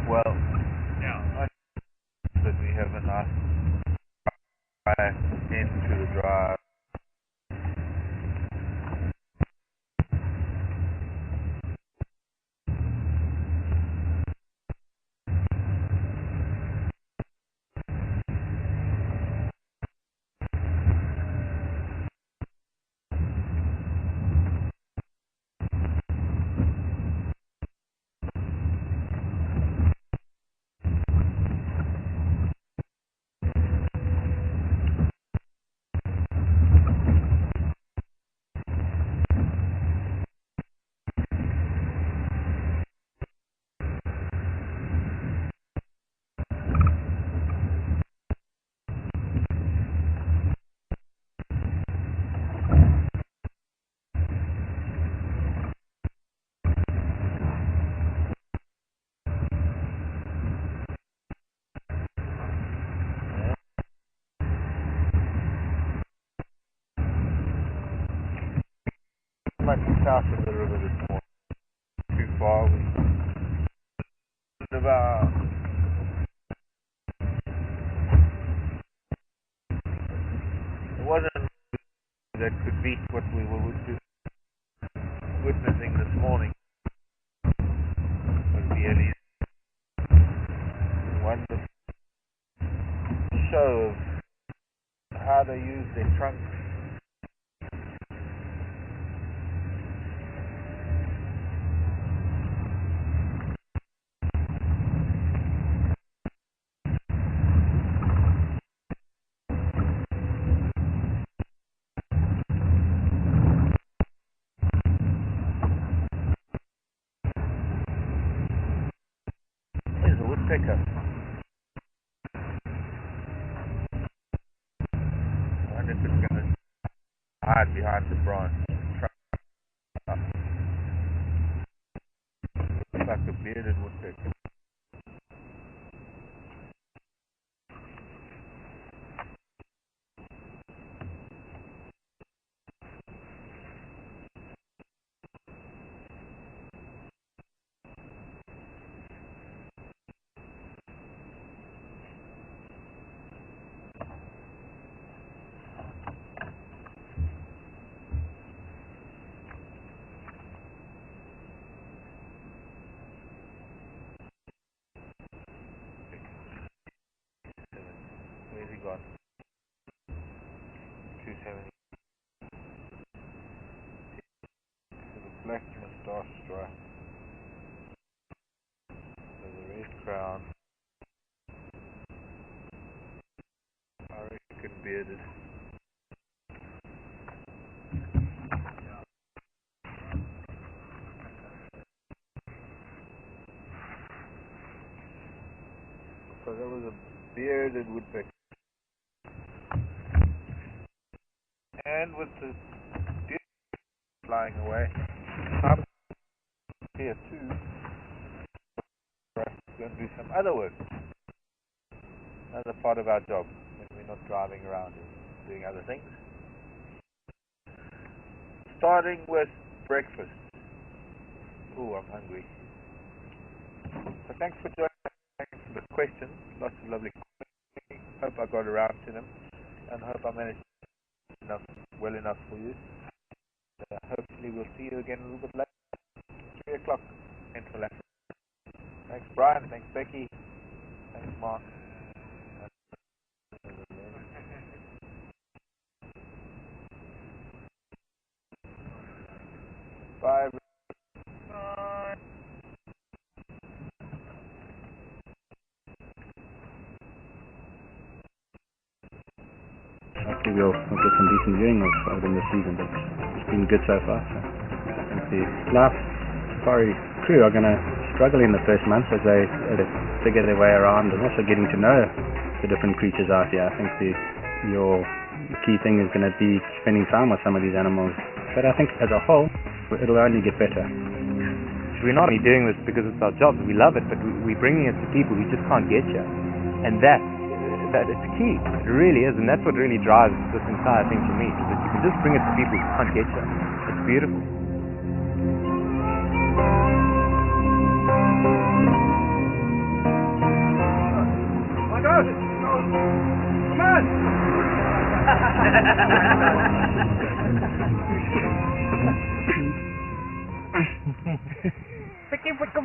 Well, yeah, that we have a nice into the drive. much south of the river this morning. Too far. We about it wasn't that could beat what we were witnessing this morning. It was really wonderful show of how they use their trunks. Here's a woodpecker. I wonder if it's going to hide behind the branch. Looks like a bearded woodpecker. Where's he gone? 270. With a black moustache stripe. With a red crown. I reckon bearded. So that was a bearded woodpecker. And with the deer flying away, I'm here too for us to go and do some other work. Another part of our job when we're not driving around and doing other things. Starting with breakfast. Ooh, I'm hungry. So thanks for joining. Thanks for the questions. Lots of lovely questions. Hope I got around to them, and hope I managed well enough for you. Hopefully we'll see you again a little bit later. 3 o'clock Central Africa. Thanks Brian, thanks Becky, thanks Mark. Bye. Bye. Hopefully we'll get some decent viewing of them this season, but it's been good so far. So I think the last safari crew are going to struggle in the first months as they figure their way around and also getting to know the different creatures out here. I think your key thing is going to be spending time with some of these animals, but I think as a whole it'll only get better. So we're not only doing this because it's our job, we love it, but we're bringing it to people who just can't get here, and that it's key. It really is, and that's what really drives this entire thing for me, is that you can just bring it to people who can't get here. It's beautiful. My God! Come on! Picky, picky,